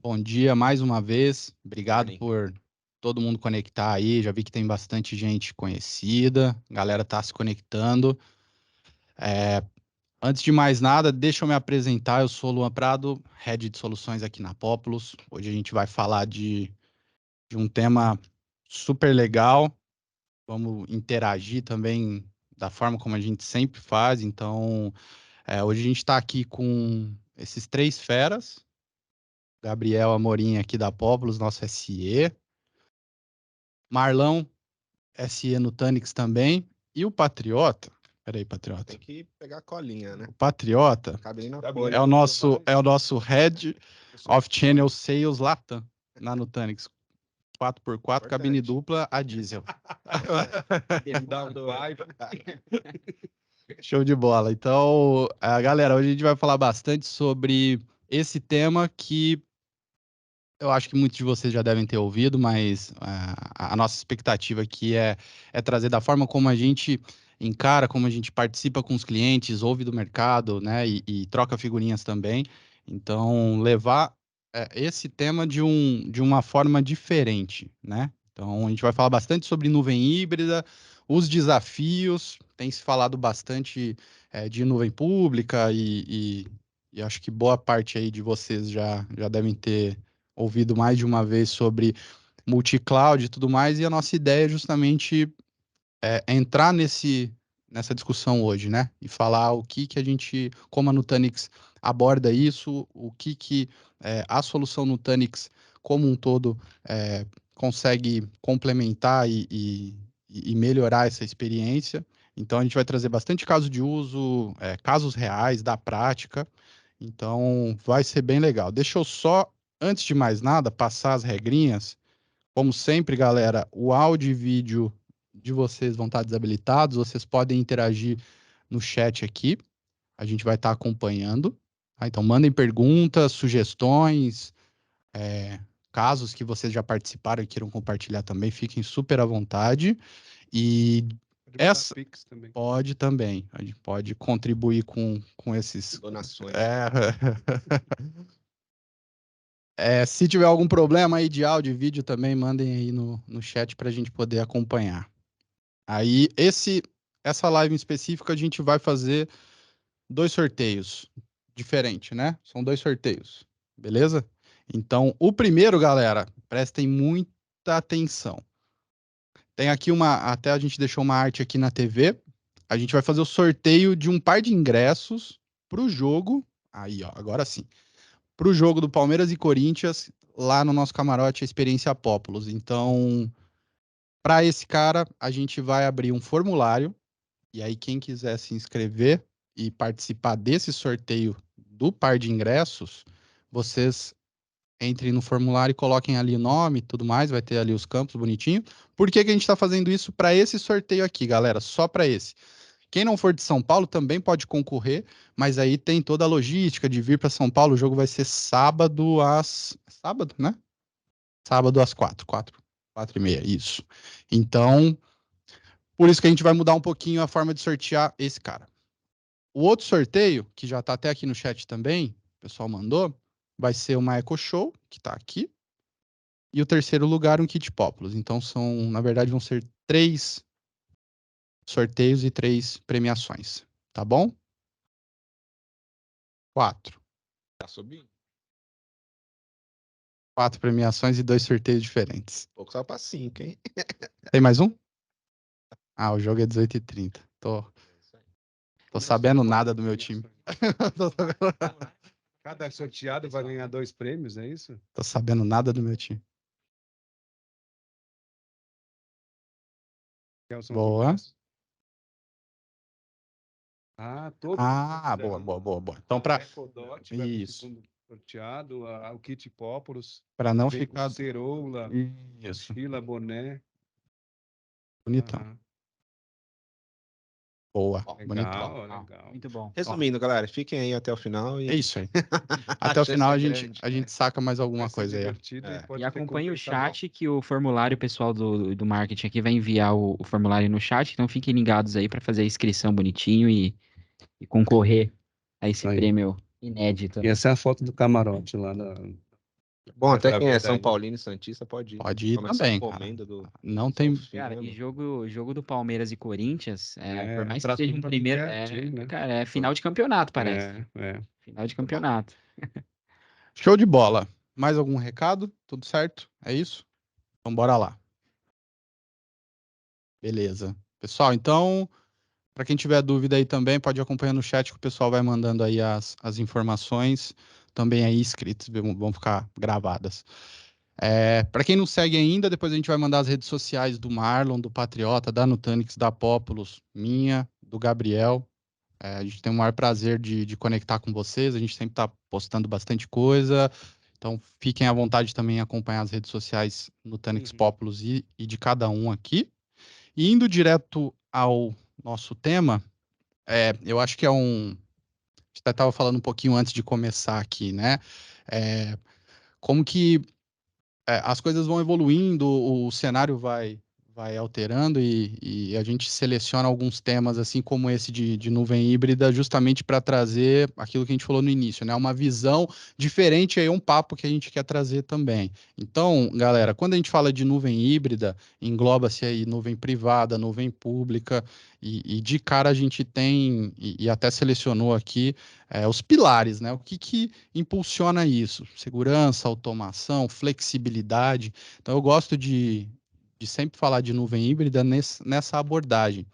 Bom dia mais uma vez. Obrigado Morning. por todo mundo conectar aí. Já vi que tem bastante gente conhecida. A galera tá se conectando. Antes de mais nada, deixa eu me apresentar. Eu sou o Luan Prado, Head de Soluções aqui na Populus. Hoje a gente vai falar de um tema super legal. Vamos interagir também da forma como a gente sempre faz. Então, hoje a gente está aqui com esses três feras. Gabriel Amorim aqui da Populus, nosso SE. Marlão, SE no Tanix também. E o Patriota. Peraí, Patriota. Tem que pegar a colinha, né? O Patriota Cabe nem na é folha. o nosso Head of Channel Sales Latam na Nutanix. 4x4, cabine dupla a diesel. Show de bola. Então, galera, hoje a gente vai falar bastante sobre esse tema que eu acho que muitos de vocês já devem ter ouvido, mas a nossa expectativa aqui é trazer da forma como a gente encara, como a gente participa com os clientes, ouve do mercado, né, e troca figurinhas também. Então, levar esse tema de uma forma diferente, né? Então, a gente vai falar bastante sobre nuvem híbrida, os desafios, tem se falado bastante de nuvem pública e acho que boa parte aí de vocês já devem ter ouvido mais de uma vez sobre multi-cloud e tudo mais, e a nossa ideia é justamente entrar nessa discussão hoje, né? E falar o que a gente, como a Nutanix aborda isso, o que a solução Nutanix como um todo consegue complementar e melhorar essa experiência. Então a gente vai trazer bastante caso de uso, casos reais da prática. Então vai ser bem legal. Deixa eu só, antes de mais nada, passar as regrinhas. Como sempre, galera, o áudio e vídeo de vocês vão estar desabilitados. Vocês podem interagir no chat aqui. A gente vai estar acompanhando. Tá? Então, mandem perguntas, sugestões, casos que vocês já participaram e queiram compartilhar também. Fiquem super à vontade. E essa Pix também. pode também. A gente pode contribuir com esses Donações. Se tiver algum problema aí de áudio e vídeo também, mandem aí no chat para a gente poder acompanhar. Aí, essa live em específico, a gente vai fazer 2 sorteios diferentes, né? São 2 sorteios, beleza? Então, o primeiro, galera, prestem muita atenção. Tem aqui até a gente deixou uma arte aqui na TV. A gente vai fazer o sorteio de um par de ingressos para o jogo. Aí, ó, agora sim. Para o jogo do Palmeiras e Corinthians, lá no nosso camarote, a Experiência Populus. Então, para esse cara, a gente vai abrir um formulário, e aí quem quiser se inscrever e participar desse sorteio do par de ingressos, vocês entrem no formulário e coloquem ali o nome e tudo mais, vai ter ali os campos bonitinho. Por que a gente está fazendo isso para esse sorteio aqui, galera? Só para esse. Quem não for de São Paulo também pode concorrer, mas aí tem toda a logística de vir para São Paulo. O jogo vai ser sábado, né? Sábado às 4h30, isso. Então, por isso que a gente vai mudar um pouquinho a forma de sortear esse cara. O outro sorteio, que já está até aqui no chat também, o pessoal mandou, vai ser uma Echo Show, que está aqui, e o terceiro lugar, um Kit Populus. Então, na verdade, vão ser 3 sorteios e 3 premiações, tá bom? 4. Tá subindo. 4 premiações e 2 sorteios diferentes. Pouco só pra 5, hein? Tem mais um? Ah, o jogo é 18h30. Tô sabendo nada do meu time. Cada sorteado vai ganhar 2 prêmios, é isso? Tô sabendo nada do meu time. Boa. Todos. Boa. Então, para isso. Sorteado, o Kit Populus. Para não ficar Ceroula, isso. Fila Boné. Bonitão. Boa. Bonitão. Legal. Muito bom. Resumindo, galera, fiquem aí até o final. É isso aí. Até o final a gente saca mais alguma coisa aí. E acompanhe o chat, que o formulário pessoal do marketing aqui vai enviar o formulário no chat. Então fiquem ligados aí para fazer a inscrição bonitinho e concorrer a esse prêmio inédito. E essa é a foto do camarote lá Bom, até Essa quem é verdade. São Paulino e Santista pode ir. Pode ir Começa a também, cara. encomenda do Não tem. Cara, e Salfino. jogo do Palmeiras e Corinthians, por mais que traz seja tudo um pra primeiro, qualquer time, né? cara, é final de campeonato, parece. É. Final de Muito bom. campeonato. Show de bola. Mais algum recado? Tudo certo? É isso? Então bora lá. Beleza. Pessoal, então, para quem tiver dúvida aí também, pode acompanhar no chat que o pessoal vai mandando aí as informações, também aí escritas, vão ficar gravadas. Para quem não segue ainda, depois a gente vai mandar as redes sociais do Marlon, do Patriota, da Nutanix, da Populus, minha, do Gabriel. A gente tem o maior prazer de conectar com vocês, a gente sempre está postando bastante coisa, então fiquem à vontade também em acompanhar as redes sociais Nutanix Populus e de cada um aqui. E indo direto ao nosso tema, eu acho que a gente até estava falando um pouquinho antes de começar aqui, né? Como que as coisas vão evoluindo, o cenário vai alterando e a gente seleciona alguns temas, assim como esse de nuvem híbrida, justamente para trazer aquilo que a gente falou no início, né? Uma visão diferente, aí um papo que a gente quer trazer também. Então, galera, quando a gente fala de nuvem híbrida, engloba-se aí nuvem privada, nuvem pública, e de cara a gente tem, e até selecionou aqui, os pilares, né? O que impulsiona isso? Segurança, automação, flexibilidade. Então, eu gosto de sempre falar de nuvem híbrida nessa abordagem.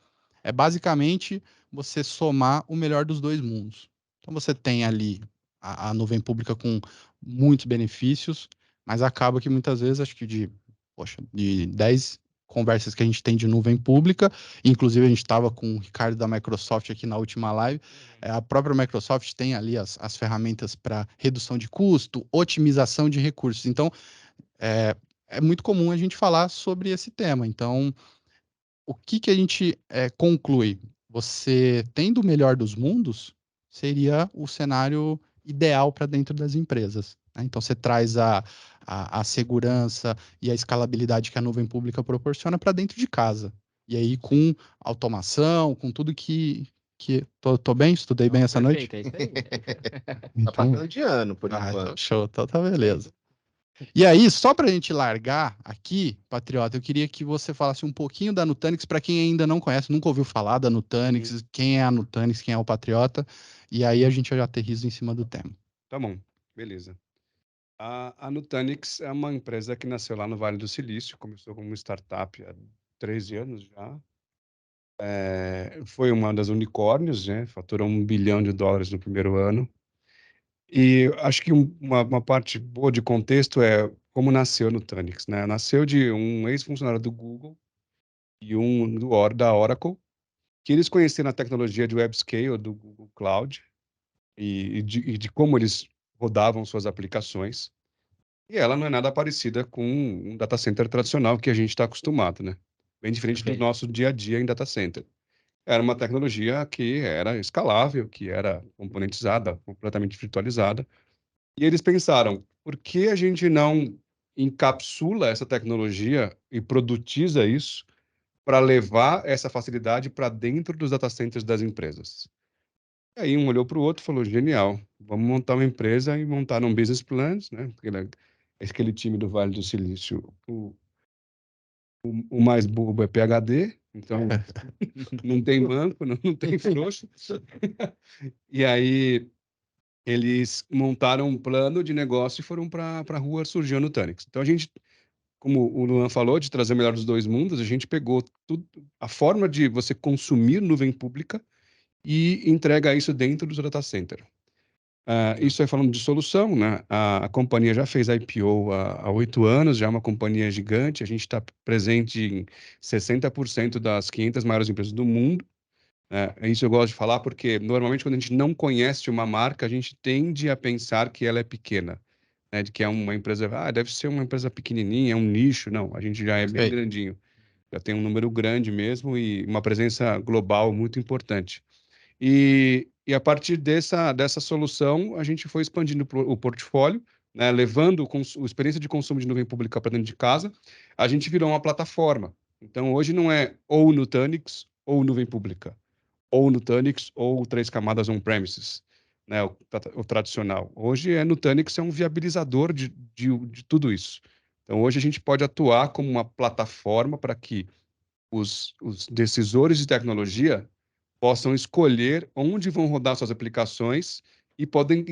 É basicamente você somar o melhor dos dois mundos. Então, você tem ali a nuvem pública com muitos benefícios, mas acaba que muitas vezes, acho que de 10 conversas que a gente tem de nuvem pública, inclusive a gente estava com o Ricardo da Microsoft aqui na última live, a própria Microsoft tem ali as ferramentas para redução de custo, otimização de recursos. Então, é muito comum a gente falar sobre esse tema. Então, o que a gente conclui? Você tendo o melhor dos mundos, seria o cenário ideal para dentro das empresas, né? Então, você traz a segurança e a escalabilidade que a nuvem pública proporciona para dentro de casa. E aí, com automação, com tudo tô bem? Estudei bem essa noite? Perfeito, é isso aí. Tá passando de ano, por Então enquanto. show, então tá beleza. E aí, só para a gente largar aqui, Patriota, eu queria que você falasse um pouquinho da Nutanix, para quem ainda não conhece, nunca ouviu falar da Nutanix, quem é a Nutanix, quem é o Patriota, e aí a gente já aterriza em cima do tema. Tá bom, beleza. A Nutanix é uma empresa que nasceu lá no Vale do Silício, começou como startup há 13 anos já. Foi uma das unicórnios, né? Faturou $1 bilhão no primeiro ano. E acho que uma parte boa de contexto é como nasceu a Nutanix, né? Nasceu de um ex-funcionário do Google e da Oracle, que eles conheceram a tecnologia de web scale do Google Cloud e de como eles rodavam suas aplicações. E ela não é nada parecida com um data center tradicional que a gente está acostumado, né? Bem diferente do Perfeito. nosso dia a dia em data center. Era uma tecnologia que era escalável, que era componentizada, completamente virtualizada. E eles pensaram, por que a gente não encapsula essa tecnologia e produtiza isso para levar essa facilidade para dentro dos data centers das empresas? E aí um olhou para o outro e falou, genial, vamos montar uma empresa e montar um business plan, né? Aquele time do Vale do Silício, o mais bobo é PhD, então não tem manco, não tem frouxo. E aí eles montaram um plano de negócio e foram para a rua, surgiu a Nutanix. Então a gente, como o Luan falou, de trazer o melhor dos dois mundos, a gente pegou tudo, a forma de você consumir nuvem pública e entrega isso dentro do data center. Isso é falando de solução, né? A companhia já fez IPO há 8 anos, já é uma companhia gigante, a gente está presente em 60% das 500 maiores empresas do mundo. Isso eu gosto de falar porque, normalmente, quando a gente não conhece uma marca, a gente tende a pensar que ela é pequena, né? De que é uma empresa, deve ser uma empresa pequenininha, é um nicho. Não, a gente já é bem grandinho. Já tem um número grande mesmo e uma presença global muito importante. E a partir dessa solução, a gente foi expandindo o portfólio, né, levando a experiência de consumo de nuvem pública para dentro de casa. A gente virou uma plataforma. Então, hoje não é ou Nutanix ou nuvem pública, ou Nutanix ou 3 camadas on-premises. né, o tradicional. Hoje a Nutanix é um viabilizador de tudo isso. Então, hoje a gente pode atuar como uma plataforma para que os decisores de tecnologia possam escolher onde vão rodar suas aplicações e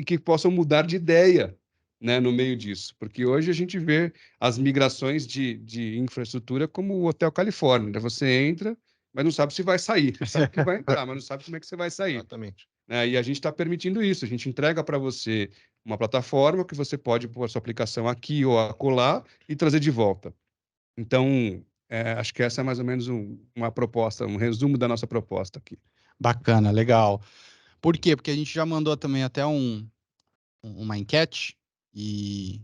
que possam mudar de ideia, né, no meio disso. Porque hoje a gente vê as migrações de infraestrutura como o Hotel Califórnia, né? Você entra, mas não sabe se vai sair. Você sabe que vai entrar, mas não sabe como é que você vai sair. Exatamente. Né? E a gente está permitindo isso. A gente entrega para você uma plataforma que você pode pôr a sua aplicação aqui ou acolá e trazer de volta. Então, acho que essa é mais ou menos uma proposta, um resumo da nossa proposta aqui. Bacana, legal. Por quê? Porque a gente já mandou também até uma enquete e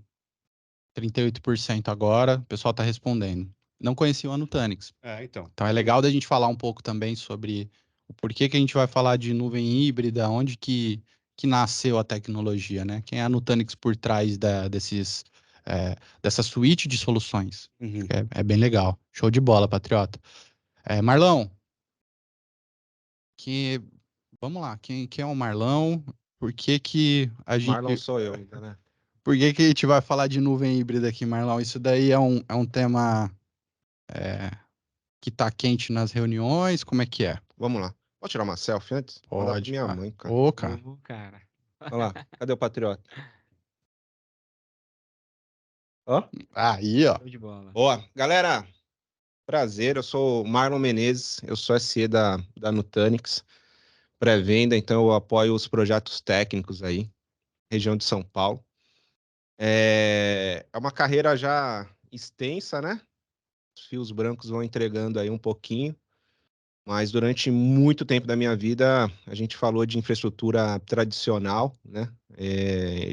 38% agora, o pessoal está respondendo. Não conheciam a Nutanix. Então. Então é legal da gente falar um pouco também sobre o porquê que a gente vai falar de nuvem híbrida, onde que nasceu a tecnologia, né? Quem é a Nutanix por trás dessa suíte de soluções. Uhum. É bem legal. Show de bola, Patriota. Marlão, vamos lá, quem é o Marlão? Por que a gente... Marlon sou eu ainda, né? Por que a gente vai falar de nuvem híbrida aqui, Marlão? Isso daí é um tema que tá quente nas reuniões? Como é que é? Vamos lá. Pode tirar uma selfie antes? Mandar pra Pode, minha cara. mãe, cara. Ô, cara. Cara. Olha lá. Cadê o patriota? Ó. Aí, ó. Show de bola. Boa. Galera, prazer. Eu sou o Marlon Menezes. Eu sou SE da Nutanix. Pré-venda, então eu apoio os projetos técnicos aí, região de São Paulo. É uma carreira já extensa, né? Os fios brancos vão entregando aí um pouquinho, mas durante muito tempo da minha vida a gente falou de infraestrutura tradicional, né?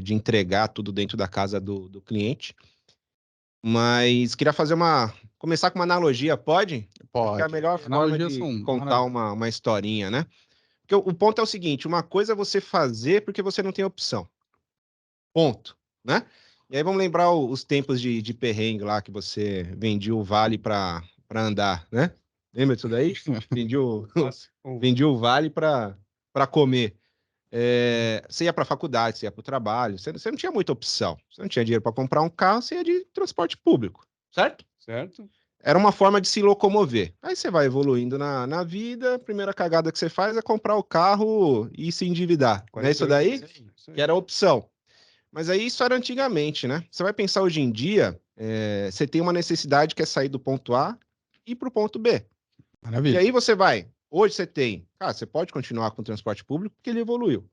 De entregar tudo dentro da casa do cliente. Mas queria começar com uma analogia, pode? Pode. Acho que é a melhor forma Analogias de são contar uma historinha, né? Porque o ponto é o seguinte, uma coisa é você fazer porque você não tem opção. Ponto, né? E aí vamos lembrar os tempos de perrengue lá que você vendia o vale para andar, né? Lembra disso daí? Vendia o vale para comer. Você ia para a faculdade, você ia para o trabalho, você não tinha muita opção. Você não tinha dinheiro para comprar um carro, você ia de transporte público, certo? Certo. Era uma forma de se locomover. Aí você vai evoluindo na vida, a primeira cagada que você faz é comprar o carro e se endividar. Não é isso daí? Que era a opção. Mas aí isso era antigamente, né? Você vai pensar hoje em dia, você tem uma necessidade que é sair do ponto A e ir para o ponto B. Maravilha. E aí hoje você tem, você pode continuar com o transporte público porque ele evoluiu.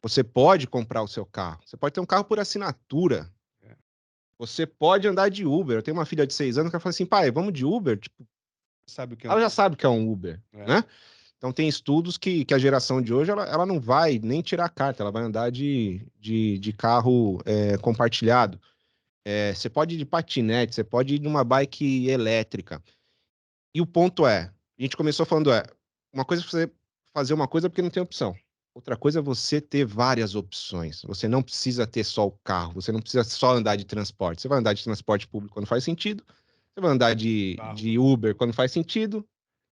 Você pode comprar o seu carro. Você pode ter um carro por assinatura. Você pode andar de Uber. Eu tenho uma filha de 6 anos que ela fala assim, pai, vamos de Uber? Tipo, ela já sabe que é um Uber, né? Então tem estudos que a geração de hoje, ela não vai nem tirar a carta, ela vai andar de carro compartilhado. Você pode ir de patinete, você pode ir de uma bike elétrica. E o ponto a gente começou falando, uma coisa é você fazer uma coisa porque não tem opção. Outra coisa é você ter várias opções. Você não precisa ter só o carro, você não precisa só andar de transporte. Você vai andar de transporte público quando faz sentido, você vai andar de Uber quando faz sentido,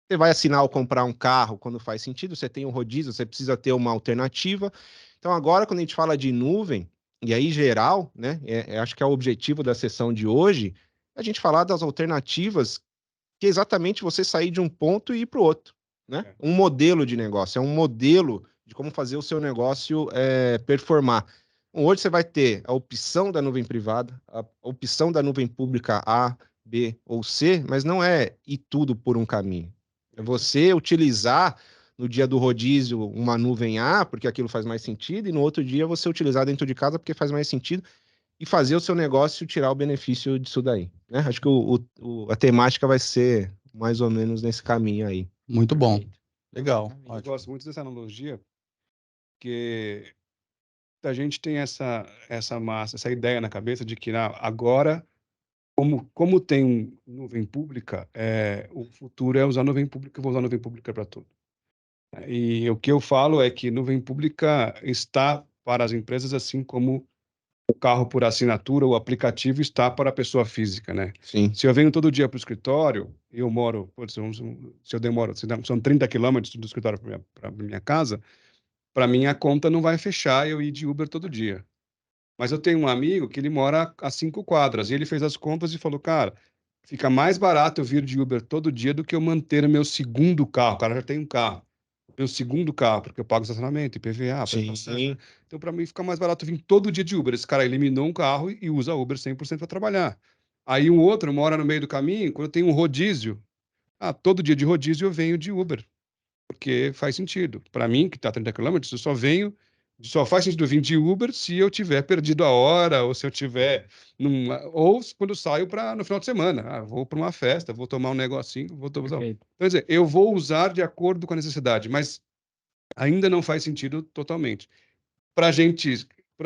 você vai assinar ou comprar um carro quando faz sentido, você tem um rodízio, você precisa ter uma alternativa. Então agora, quando a gente fala de nuvem, e aí geral, né, acho que é o objetivo da sessão de hoje, a gente falar das alternativas que é exatamente você sair de um ponto e ir para o outro, né? Um modelo de negócio, é um modelo de como fazer o seu negócio performar. Hoje você vai ter a opção da nuvem privada, a opção da nuvem pública A, B ou C, mas não é ir tudo por um caminho. É você utilizar no dia do rodízio uma nuvem A, porque aquilo faz mais sentido, e no outro dia você utilizar dentro de casa porque faz mais sentido, e fazer o seu negócio tirar o benefício disso daí, né? Acho que a temática vai ser mais ou menos nesse caminho aí. Muito bom. Legal. Eu gosto muito dessa analogia, porque a gente tem essa ideia na cabeça de que agora, como tem nuvem pública, o futuro é usar nuvem pública, eu vou usar nuvem pública para tudo. E o que eu falo é que nuvem pública está para as empresas assim como o carro por assinatura, o aplicativo está para a pessoa física, né? Sim. Se eu venho todo dia para o escritório, e eu moro, se eu demoro, são 30 quilômetros do escritório para minha casa, para mim a conta não vai fechar eu ir de Uber todo dia. Mas eu tenho um amigo que ele mora a 5 quadras, e ele fez as contas e falou, cara, fica mais barato eu vir de Uber todo dia do que eu manter o meu segundo carro. O cara já tem um carro. Meu segundo carro, porque eu pago estacionamento, IPVA, prestação. Sim. Então, para mim, fica mais barato vir todo dia de Uber. Esse cara eliminou um carro e usa Uber 100% para trabalhar. Aí um outro mora no meio do caminho, quando eu tenho um rodízio, todo dia de rodízio eu venho de Uber, porque faz sentido. Para mim, que está a 30 quilômetros, eu só faz sentido eu vir de Uber se eu tiver perdido a hora, ou se eu tiver ou quando eu saio no final de semana. Vou para uma festa, vou tomar um negocinho, vou tomar. Perfeito. Quer dizer, eu vou usar de acordo com a necessidade, mas ainda não faz sentido totalmente. Para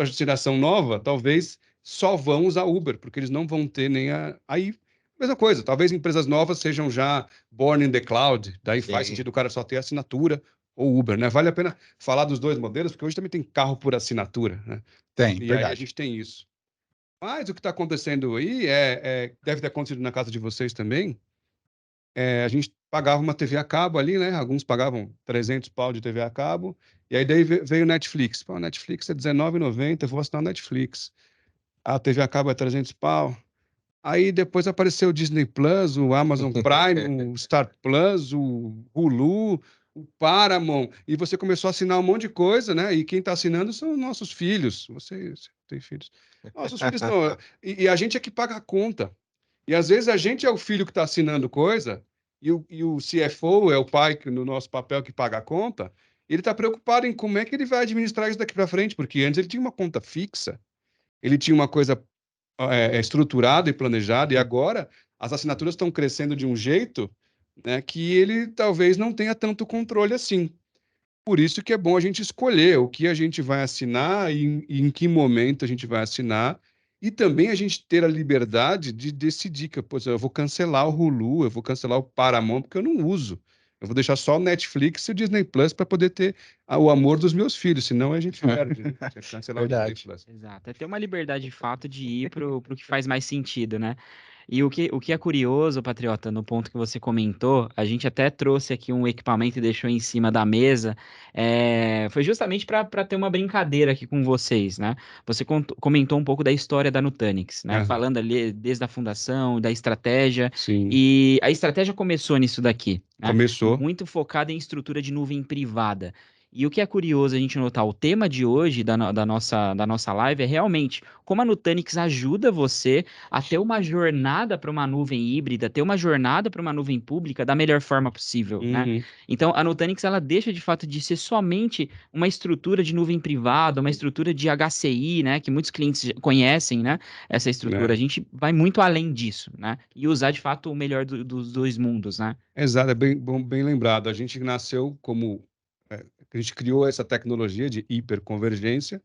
geração nova, talvez só vão usar Uber, porque eles não vão ter nem aí, mesma coisa, talvez empresas novas sejam já born in the cloud, daí faz Sim. sentido o cara só ter assinatura ou Uber, né? Vale a pena falar dos dois modelos, porque hoje também tem carro por assinatura, né? Tem, E aí a verdade. gente tem isso. Mas o que está acontecendo aí deve ter acontecido na casa de vocês também. A gente pagava uma TV a cabo ali, né? Alguns pagavam 300 pau de TV a cabo. E aí daí veio o Netflix. Pô, Netflix é R$19,90, eu vou assinar o Netflix. A TV a cabo é 300 pau. Aí depois apareceu o Disney Plus, o Amazon Prime, o Star Plus, o Hulu, o Paramount. E você começou a assinar um monte de coisa, né? E quem está assinando são nossos filhos. Você tem filhos? Nossos filhos não. E a gente é que paga a conta. E às vezes a gente é o filho que está assinando coisa, e o CFO é o pai, que, no nosso papel, que paga a conta. Ele está preocupado em como é que ele vai administrar isso daqui para frente, porque antes ele tinha uma conta fixa, ele tinha uma coisa estruturada e planejada, e agora as assinaturas estão crescendo de um jeito, né, que ele talvez não tenha tanto controle assim. Por isso que é bom a gente escolher o que a gente vai assinar e em que momento a gente vai assinar, e também a gente ter a liberdade de decidir que, pô, eu vou cancelar o Hulu, eu vou cancelar o Paramount, porque eu não uso. Eu vou deixar só o Netflix e o Disney Plus para poder ter o amor dos meus filhos, senão a gente perde, né? Se cancelar o Disney Verdade. Plus. Exato. É ter uma liberdade de fato de ir pro que faz mais sentido, né? E o que é curioso, Patriota, no ponto que você comentou, a gente até trouxe aqui um equipamento e deixou em cima da mesa, foi justamente para ter uma brincadeira aqui com vocês, né? Você comentou um pouco da história da Nutanix, né? Aham. Falando ali desde a fundação, da estratégia, Sim, e a estratégia começou nisso daqui, né? começou. Muito focada em estrutura de nuvem privada. E o que é curioso a gente notar, o tema de hoje da nossa live é realmente como a Nutanix ajuda você a ter uma jornada para uma nuvem híbrida, ter uma jornada para uma nuvem pública da melhor forma possível, né? Uhum. Então, a Nutanix, ela deixa de fato de ser somente uma estrutura de nuvem privada, uma estrutura de HCI, né? Que muitos clientes conhecem, né? Essa estrutura. É. A gente vai muito além disso, né? E usar de fato o melhor dos dois mundos, né? Exato, é bem lembrado. A gente nasceu a gente criou essa tecnologia de hiperconvergência,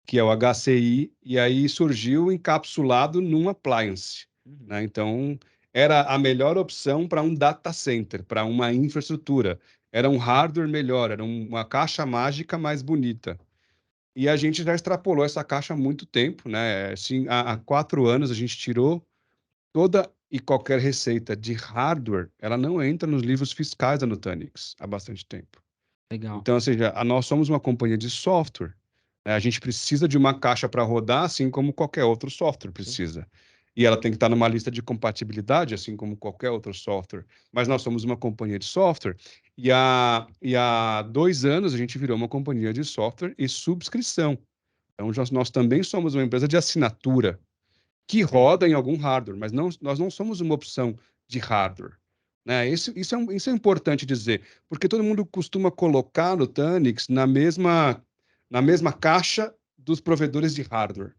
que é o HCI, e aí surgiu encapsulado num appliance, né? Então, era a melhor opção para um data center, para uma infraestrutura. Era um hardware melhor, era uma caixa mágica mais bonita. E a gente já extrapolou essa caixa há muito tempo, né? Assim, há 4 anos a gente tirou toda e qualquer receita de hardware, ela não entra nos livros fiscais da Nutanix há bastante tempo. Legal. Então, ou seja, nós somos uma companhia de software, né? A gente precisa de uma caixa para rodar, assim como qualquer outro software precisa. E ela tem que estar numa lista de compatibilidade, assim como qualquer outro software. Mas nós somos uma companhia de software, e há 2 anos a gente virou uma companhia de software e subscrição. Então, nós também somos uma empresa de assinatura que roda em algum hardware, mas nós não somos uma opção de hardware, né? Isso é importante dizer, porque todo mundo costuma colocar no Nutanix na mesma caixa dos provedores de hardware,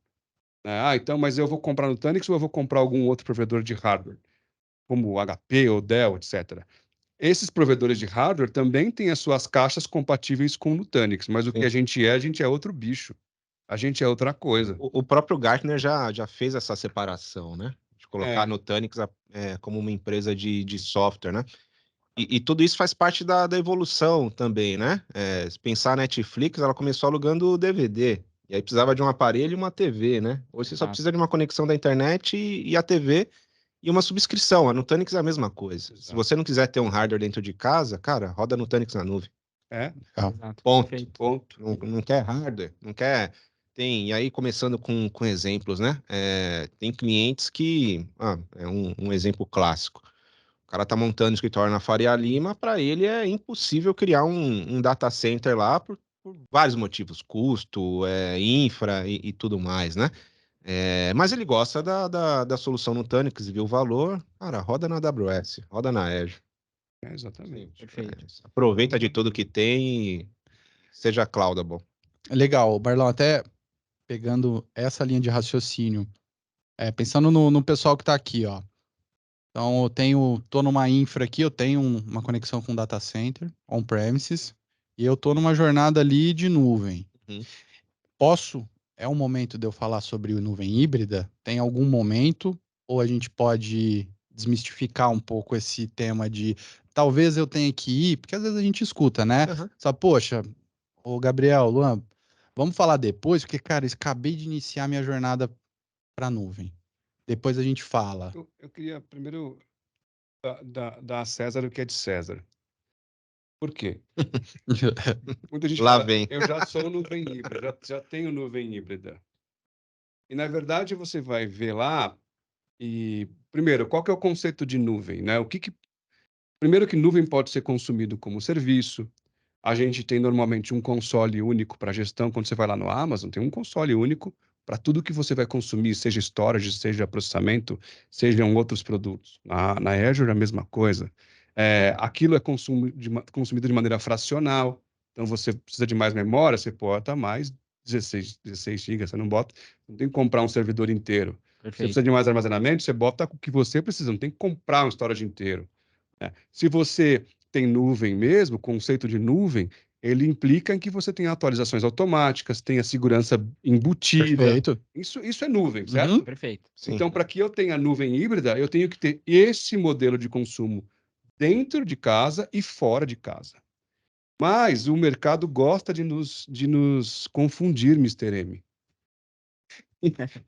né? Então, mas eu vou comprar no Nutanix ou eu vou comprar algum outro provedor de hardware, como HP ou Dell, etc. Esses provedores de hardware também têm as suas caixas compatíveis com o Nutanix, mas o que a gente é outro bicho. A gente é outra coisa. O próprio Gartner já fez essa separação, né? De colocar a Nutanix como uma empresa de software, né? E tudo isso faz parte da evolução também, né? Se pensar a Netflix, ela começou alugando DVD, e aí precisava de um aparelho e uma TV, né? Hoje você só Exato. precisa de uma conexão da internet e a TV e uma subscrição. A Nutanix é a mesma coisa. Se Exato. você não quiser ter um hardware dentro de casa, cara, roda a Nutanix na nuvem. É, Exato. Ponto. Perfeito. ponto. Não quer hardware, não quer. E aí, começando com exemplos, né? Tem clientes que. É um exemplo clássico. O cara tá montando escritório na Faria Lima, para ele é impossível criar um data center lá por vários motivos, custo, infra e tudo mais, né? Mas ele gosta da solução Nutanix, viu o valor, cara, roda na AWS, roda na Azure. Exatamente. Perfeito. Aproveita de tudo que tem e seja cloudable. Legal, Barlão, até pegando essa linha de raciocínio, pensando no pessoal que está aqui, ó. Então, tô numa infra aqui, eu tenho uma conexão com data center, on-premises, e eu tô numa jornada ali de nuvem. Uhum. É um momento de eu falar sobre nuvem híbrida? Tem algum momento? Ou a gente pode desmistificar um pouco esse tema de talvez eu tenha que ir, porque às vezes a gente escuta, né? Uhum. Só, poxa, ô Gabriel, Luan, vamos falar depois, porque, cara, eu acabei de iniciar minha jornada para nuvem. Depois a gente fala. Eu queria primeiro dar a César o que é de César. Por quê? Muita gente Lá fala, vem. eu já sou nuvem híbrida, já tenho nuvem híbrida. E, na verdade, você vai ver lá e, primeiro, qual que é o conceito de nuvem, né? Primeiro que nuvem pode ser consumido como serviço. A gente tem normalmente um console único para gestão. Quando você vai lá no Amazon, tem um console único para tudo que você vai consumir, seja storage, seja processamento, sejam outros produtos. Na Azure, a mesma coisa. Aquilo é consumido de maneira fracional. Então, você precisa de mais memória, você bota mais 16 GB, você não bota. Não tem que comprar um servidor inteiro. Você Perfeito. precisa de mais armazenamento, você bota o que você precisa, não tem que comprar um storage inteiro. Se você tem nuvem mesmo, o conceito de nuvem, ele implica em que você tenha atualizações automáticas, tenha segurança embutida. Perfeito. Isso é nuvem, certo? Uhum. Perfeito. Sim. Então, para que eu tenha nuvem híbrida, eu tenho que ter esse modelo de consumo dentro de casa e fora de casa. Mas o mercado gosta de nos confundir, Mr. M.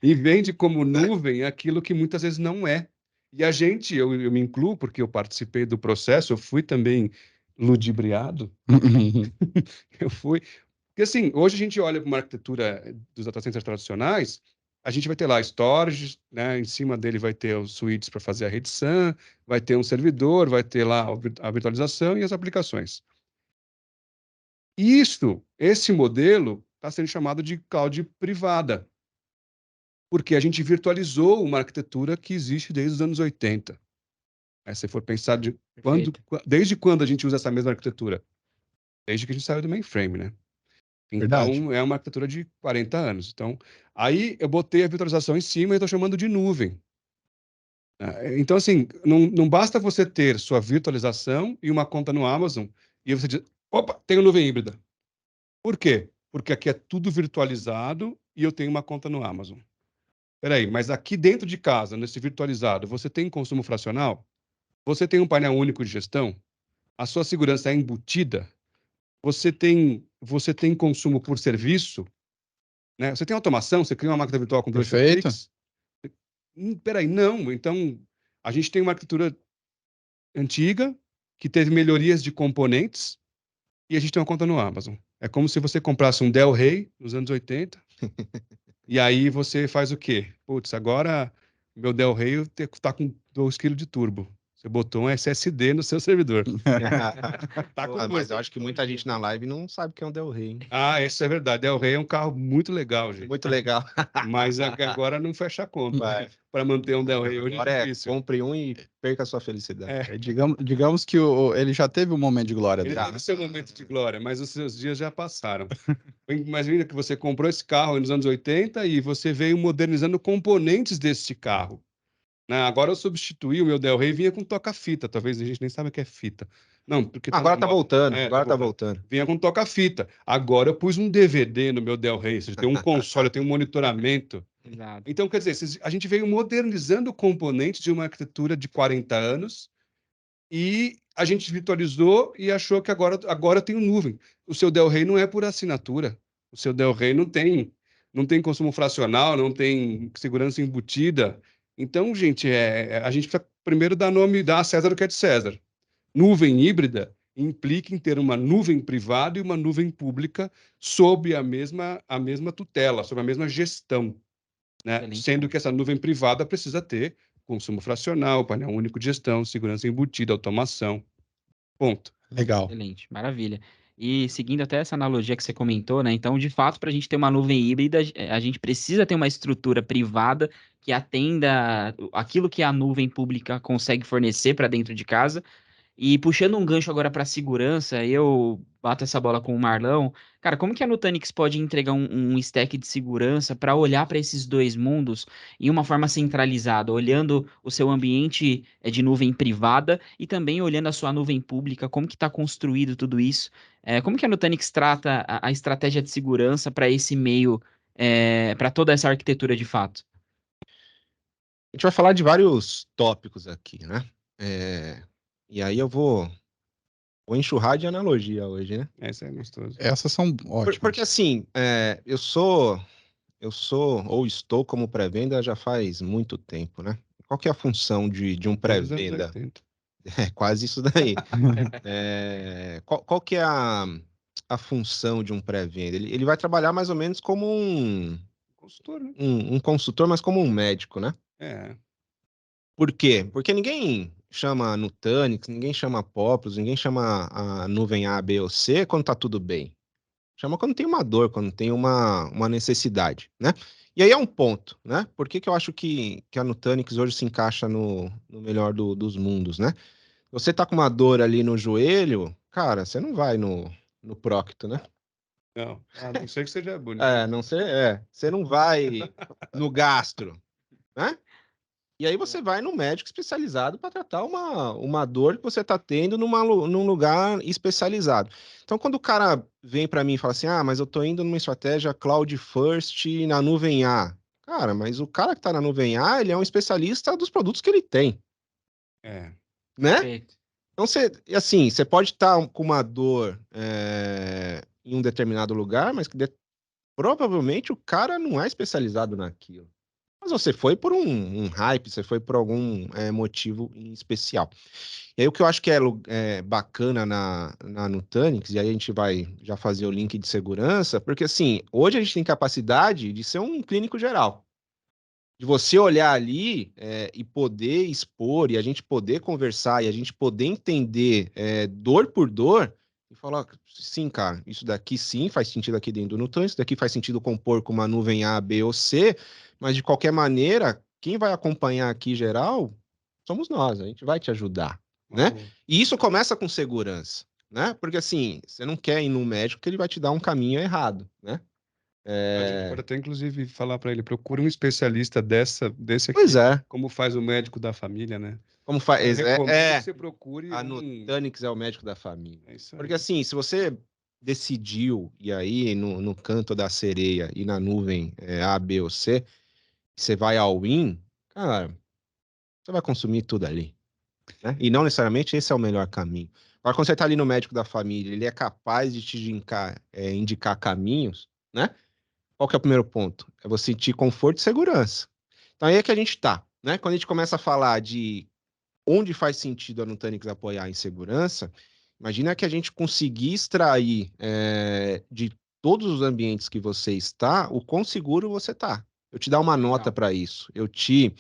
E vende como nuvem aquilo que muitas vezes não é. E a gente, eu me incluo, porque eu participei do processo, eu fui também ludibriado. Eu fui. Porque, assim, hoje a gente olha para uma arquitetura dos data centers tradicionais, a gente vai ter lá storage, né? Em cima dele vai ter os switches para fazer a rede SAN, vai ter um servidor, vai ter lá a virtualização e as aplicações. Esse modelo está sendo chamado de cloud privada, porque a gente virtualizou uma arquitetura que existe desde os anos 80. Se for pensar desde quando a gente usa essa mesma arquitetura? Desde que a gente saiu do mainframe, né? Verdade. Então, é uma arquitetura de 40 anos. Então, aí eu botei a virtualização em cima e estou chamando de nuvem. Então, assim, não basta você ter sua virtualização e uma conta no Amazon e você diz, opa, tenho nuvem híbrida. Por quê? Porque aqui é tudo virtualizado e eu tenho uma conta no Amazon. Peraí, mas aqui dentro de casa, nesse virtualizado, você tem consumo fracional? Você tem um painel único de gestão? A sua segurança é embutida? Você tem consumo por serviço? Né? Você tem automação? Você cria uma máquina virtual com dois Perfeito. cliques? Peraí, não. Então, a gente tem uma arquitetura antiga que teve melhorias de componentes e a gente tem uma conta no Amazon. É como se você comprasse um Del Rey nos anos 80 e aí você faz o quê? Putz, agora meu Del Rey está com 2 kg de turbo. Você botou um SSD no seu servidor. Tá com Mas tudo. eu acho que muita gente na live não sabe o que é um Del Rey, hein? Isso é verdade. Del Rey é um carro muito legal, gente. Muito legal. Mas agora não fecha a conta. Para manter um Del Rey hoje Agora é difícil. compre um e perca a sua felicidade. Digamos que ele já teve um momento de glória Ele dele. teve seu momento de glória, mas os seus dias já passaram. Imagina que você comprou esse carro nos anos 80 e você veio modernizando componentes desse carro. Agora eu substituí o meu Del Rey, vinha com toca-fita. Talvez a gente nem saiba o que é fita. Não, porque Agora tá voltando. Agora tá voltando. voltando. Vinha com toca-fita. Agora eu pus um DVD no meu Del Rey. Ou seja, tem um console, tem um monitoramento. Exato. Então, quer dizer, a gente veio modernizando componentes de uma arquitetura de 40 anos e a gente virtualizou e achou que agora tem nuvem. O seu Del Rey não é por assinatura. O seu Del Rey não tem consumo fracional, não tem segurança embutida. Então, gente, a gente precisa primeiro dar a César o que é de César. Nuvem híbrida implica em ter uma nuvem privada e uma nuvem pública sob a mesma tutela, sob a mesma gestão, né? Excelente Sendo ponto. que essa nuvem privada precisa ter consumo fracional, painel único de gestão, segurança embutida, automação. Ponto. Legal. Excelente, maravilha. E seguindo até essa analogia que você comentou, né? Então, de fato, para a gente ter uma nuvem híbrida, a gente precisa ter uma estrutura privada que atenda aquilo que a nuvem pública consegue fornecer para dentro de casa. E puxando um gancho agora para segurança, eu bato essa bola com o Marlão. Cara, como que a Nutanix pode entregar um stack de segurança para olhar para esses dois mundos em uma forma centralizada, olhando o seu ambiente de nuvem privada e também olhando a sua nuvem pública, como que está construído tudo isso? Como que a Nutanix trata a estratégia de segurança para esse meio, para toda essa arquitetura de fato? A gente vai falar de vários tópicos aqui, né? E aí eu vou enxurrar de analogia hoje, né? Essa é gostoso. Essas são ótimas. Porque assim, eu sou ou estou como pré-venda já faz muito tempo, né? Qual que é a função de um Desde os anos pré-venda? 80. É quase isso daí. Qual que é a função de um pré-venda? Ele vai trabalhar mais ou menos como Consultor, né? um consultor, mas como um médico, né? É. Por quê? Porque ninguém chama Nutanix, ninguém chama Populous, ninguém chama a nuvem A, B ou C quando tá tudo bem. Chama quando tem uma dor, quando tem uma necessidade, né? E aí é um ponto, né? Por que eu acho que a Nutanix hoje se encaixa no melhor dos mundos, né? Você tá com uma dor ali no joelho, cara, você não vai no Procto, né? Não, a não ser que seja bonito. Você não vai no gastro, né? E aí você vai no médico especializado para tratar uma dor que você está tendo num lugar especializado. Então, quando o cara vem para mim e fala assim, mas eu estou indo numa estratégia Cloud First na nuvem A. Cara, mas o cara que está na nuvem A, ele é um especialista dos produtos que ele tem, É. né? Perfeito. Então, você pode estar com uma dor em um determinado lugar, mas provavelmente o cara não é especializado naquilo. Mas você foi por um hype, você foi por algum motivo em especial. E aí o que eu acho que é bacana na Nutanix, e aí a gente vai já fazer o link de segurança, porque assim, hoje a gente tem capacidade de ser um clínico geral. De você olhar ali e poder expor, e a gente poder conversar, e a gente poder entender dor por dor, e falar, sim, cara, isso daqui sim faz sentido aqui dentro do Nutanix, isso daqui faz sentido compor com uma nuvem A, B ou C, mas de qualquer maneira, quem vai acompanhar aqui geral somos nós, a gente vai te ajudar, né? E isso começa com segurança, né? Porque assim, você não quer ir no médico que ele vai te dar um caminho errado, né? A gente pode até, inclusive, falar para ele, procure um especialista desse aqui, Pois é. como faz o médico da família, né? Como faz? Eu recomendo que você procure A Nutanix é o médico da família. É isso aí. Porque assim, se você decidiu, e aí no canto da sereia e na nuvem A, B ou C, você vai ao in, cara, você vai consumir tudo ali. Né? E não necessariamente esse é o melhor caminho. Agora, quando você está ali no médico da família, ele é capaz de te indicar caminhos, né? Qual que é o primeiro ponto? É você sentir conforto e segurança. Então aí é que a gente está, né? Quando a gente começa a falar de onde faz sentido a Nutanix apoiar em segurança, imagina que a gente conseguir extrair de todos os ambientes que você está, o quão seguro você está. Eu te dar uma nota para isso. Eu te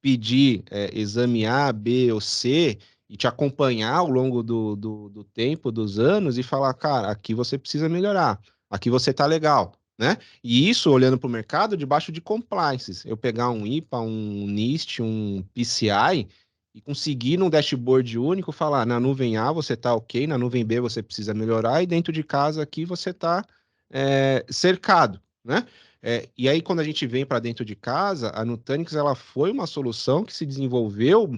pedir exame A, B ou C e te acompanhar ao longo do tempo, dos anos e falar, cara, aqui você precisa melhorar, aqui você tá legal, né? E isso olhando para o mercado debaixo de compliances. Eu pegar um IPA, um NIST, um PCI e conseguir num dashboard único falar, na nuvem A você tá ok, na nuvem B você precisa melhorar e dentro de casa aqui você tá cercado, né? E aí, quando a gente vem para dentro de casa, a Nutanix ela foi uma solução que se desenvolveu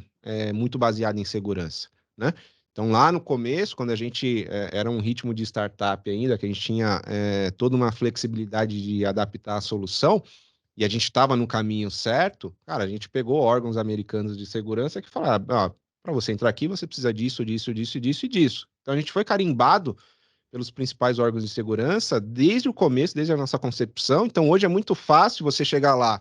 muito baseada em segurança, né? Então, lá no começo, quando a gente era um ritmo de startup ainda, que a gente tinha toda uma flexibilidade de adaptar a solução, e a gente estava no caminho certo, cara, a gente pegou órgãos americanos de segurança que falaram, para você entrar aqui, você precisa disso, disso, disso, disso e disso. Então, a gente foi carimbado pelos principais órgãos de segurança desde o começo, desde a nossa concepção. Então, hoje é muito fácil você chegar lá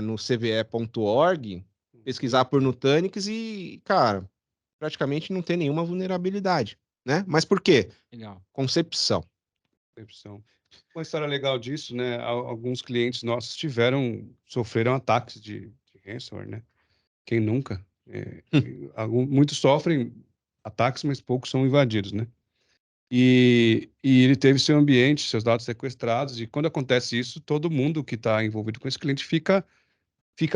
no cve.org, pesquisar por Nutanix e, cara, praticamente não ter nenhuma vulnerabilidade, né? Mas por quê? Legal. Concepção. Uma história legal disso, né? Alguns clientes nossos sofreram ataques de ransomware, né? Quem nunca? Muitos sofrem ataques, mas poucos são invadidos, né? E ele teve seu ambiente, seus dados sequestrados, e quando acontece isso, todo mundo que está envolvido com esse cliente fica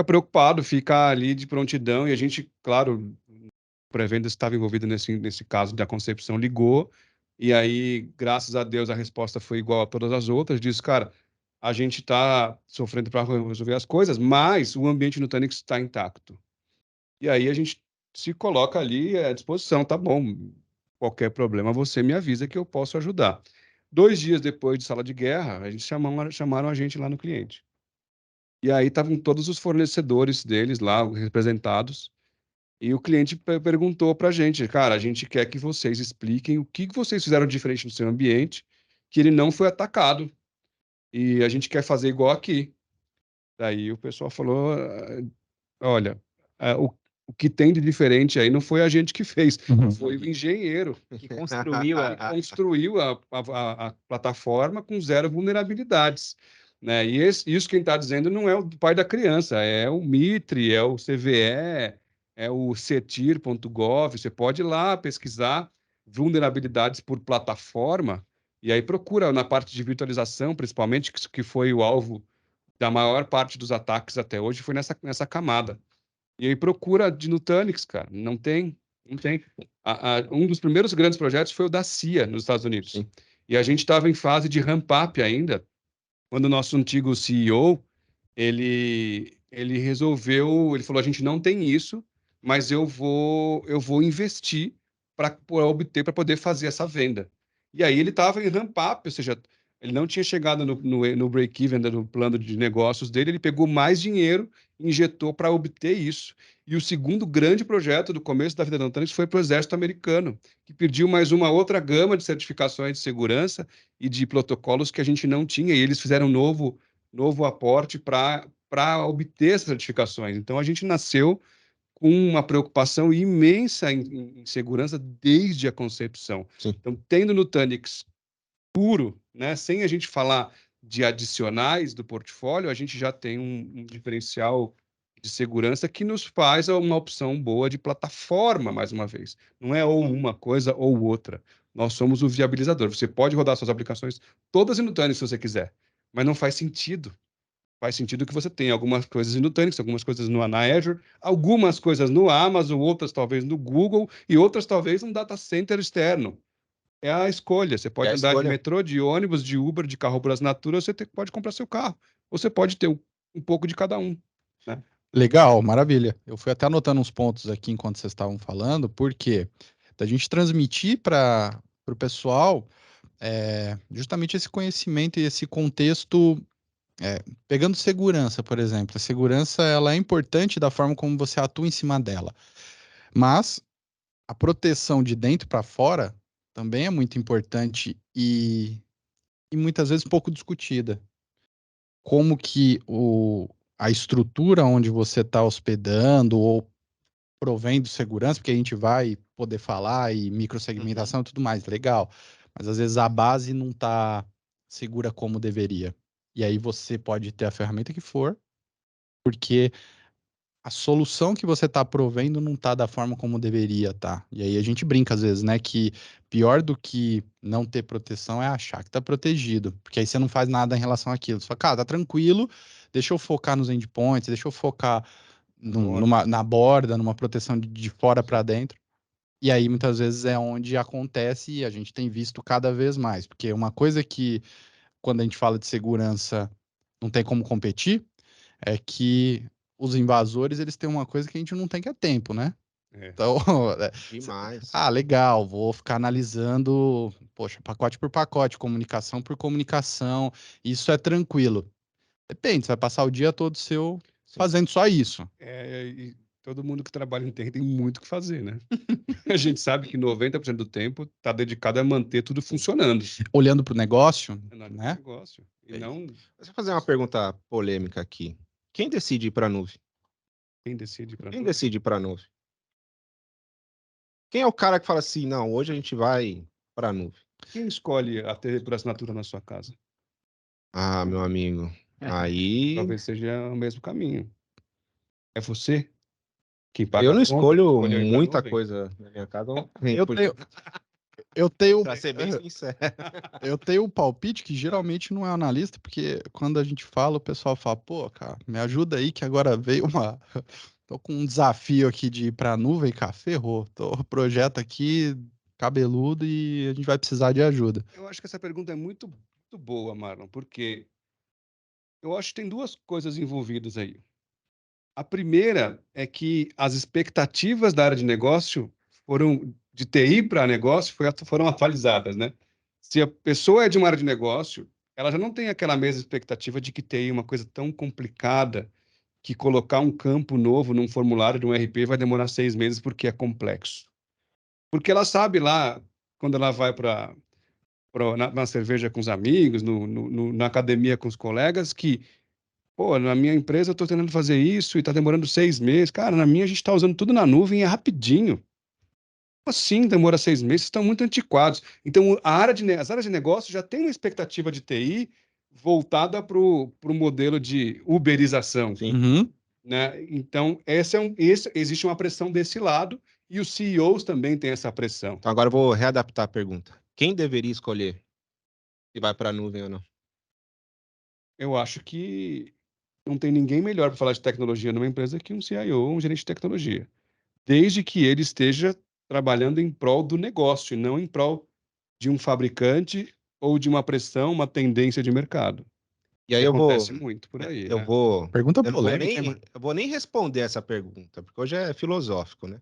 preocupado, fica ali de prontidão, e a gente, claro, o pré-vendas estava envolvido nesse caso da concepção, ligou, e aí, graças a Deus, a resposta foi igual a todas as outras, disse, cara, a gente está sofrendo para resolver as coisas, mas o ambiente Nutanix está intacto. E aí a gente se coloca ali à disposição, tá bom, qualquer problema você me avisa que eu posso ajudar. 2 dias depois de sala de guerra, a gente chamaram a gente lá no cliente. E aí estavam todos os fornecedores deles lá, representados, e o cliente perguntou para a gente, cara, a gente quer que vocês expliquem o que vocês fizeram diferente no seu ambiente, que ele não foi atacado, e a gente quer fazer igual aqui. Daí o pessoal falou, olha, o que tem de diferente aí não foi a gente que fez, foi o engenheiro Que construiu que construiu a plataforma com 0 vulnerabilidades. Né? E isso quem está dizendo não é o pai da criança, é o Mitre, é o CVE, é o cetir.gov. Você pode ir lá pesquisar vulnerabilidades por plataforma e aí procura na parte de virtualização, principalmente, que foi o alvo da maior parte dos ataques até hoje, foi nessa camada. E aí procura de Nutanix, cara. Não tem. Um dos primeiros grandes projetos foi o da CIA, nos Estados Unidos. Sim. E a gente estava em fase de ramp-up ainda, quando o nosso antigo CEO, ele falou, a gente não tem isso, mas eu vou investir para poder fazer essa venda. E aí ele estava em ramp-up, ou seja, ele não tinha chegado no break-even do plano de negócios dele, ele pegou mais dinheiro, injetou para obter isso. E o segundo grande projeto do começo da vida da Nutanix foi para o Exército Americano, que pediu mais uma outra gama de certificações de segurança e de protocolos que a gente não tinha, e eles fizeram um novo aporte para obter essas certificações. Então, a gente nasceu com uma preocupação imensa em segurança desde a concepção. Sim. Então, tendo Nutanix puro, né, sem a gente falar de adicionais do portfólio, a gente já tem um diferencial de segurança que nos faz uma opção boa de plataforma, mais uma vez. Não é ou uma coisa ou outra. Nós somos o viabilizador. Você pode rodar suas aplicações todas em Nutanix se você quiser, mas não faz sentido. Faz sentido que você tenha algumas coisas em Nutanix, algumas coisas na Azure, algumas coisas no Amazon, outras talvez no Google e outras talvez num data center externo. É a escolha. Você pode andar de metrô, de ônibus, de Uber, de carro por assinatura, você pode comprar seu carro. Você pode ter um pouco de cada um. Né? Legal, maravilha. Eu fui até anotando uns pontos aqui enquanto vocês estavam falando, porque da gente transmitir para o pessoal justamente esse conhecimento e esse contexto, pegando segurança, por exemplo. A segurança ela é importante da forma como você atua em cima dela, mas a proteção de dentro para fora também é muito importante e muitas vezes pouco discutida. Como que a estrutura onde você está hospedando ou provendo segurança, porque a gente vai poder falar e microsegmentação e tudo mais, legal. Mas às vezes a base não está segura como deveria. E aí você pode ter a ferramenta que for, porque a solução que você está provendo não está da forma como deveria tá. E aí a gente brinca às vezes, né, que pior do que não ter proteção é achar que está protegido, porque aí você não faz nada em relação àquilo. Você fala, cara, tá tranquilo, deixa eu focar nos endpoints, deixa eu focar na borda, numa proteção de fora para dentro. E aí muitas vezes é onde acontece e a gente tem visto cada vez mais, porque uma coisa que quando a gente fala de segurança não tem como competir é que os invasores, eles têm uma coisa que a gente não tem, que é tempo, né? Então, Demais. legal, vou ficar analisando, poxa, pacote por pacote, comunicação por comunicação, isso é tranquilo. Depende, você vai passar o dia todo seu fazendo só isso. E todo mundo que trabalha em TI tem muito o que fazer, né? A gente sabe que 90% do tempo está dedicado a manter tudo funcionando. Olhando para o negócio, né? Negócio. E não... Deixa eu fazer uma pergunta polêmica aqui. Quem decide ir para a nuvem? Quem decide para Quem decide ir para a nuvem? Quem é o cara que fala assim, não, hoje a gente vai para a nuvem? Quem escolhe a TV por assinatura na sua casa? Ah, meu amigo, aí Talvez seja o mesmo caminho. É você quem paga eu não a conta, escolho escolheu ir pra muita nuvem? coisa na minha casa. Eu tenho, Pra ser bem sincero. eu tenho um palpite que geralmente não é analista, porque quando a gente fala, o pessoal fala, pô, cara, me ajuda aí que agora veio uma. Tô com um desafio aqui de ir pra nuvem, cara, ferrou. Tô projeto aqui cabeludo e a gente vai precisar de ajuda. Eu acho que essa pergunta é muito boa, Marlon, porque eu acho que tem duas coisas envolvidas aí. A primeira é que as expectativas da área de negócio foram de TI para negócio foram atualizadas, né? Se a pessoa é de uma área de negócio, ela já não tem aquela mesma expectativa de que TI é uma coisa tão complicada que colocar um campo novo num formulário de um RP vai demorar 6 meses porque é complexo. Porque ela sabe lá, quando ela vai na cerveja com os amigos, na academia com os colegas, que, pô, na minha empresa eu estou tentando fazer isso e está demorando 6 meses. Cara, na minha a gente está usando tudo na nuvem e é rapidinho. Como assim demora 6 meses? Estão muito antiquados. Então, as áreas de negócio já têm uma expectativa de TI voltada para o modelo de uberização, Sim. Uhum. né? Então, existe uma pressão desse lado e os CEOs também têm essa pressão. Então agora eu vou readaptar a pergunta. Quem deveria escolher se vai para a nuvem ou não? Eu acho que não tem ninguém melhor para falar de tecnologia numa empresa que um CIO ou um gerente de tecnologia, desde que ele esteja trabalhando em prol do negócio, e não em prol de um fabricante ou de uma pressão, uma tendência de mercado. E aí Que acontece muito por aí, né? Pergunta eu não vou polêmica, hein, mano? eu vou nem responder essa pergunta, porque hoje é filosófico, né?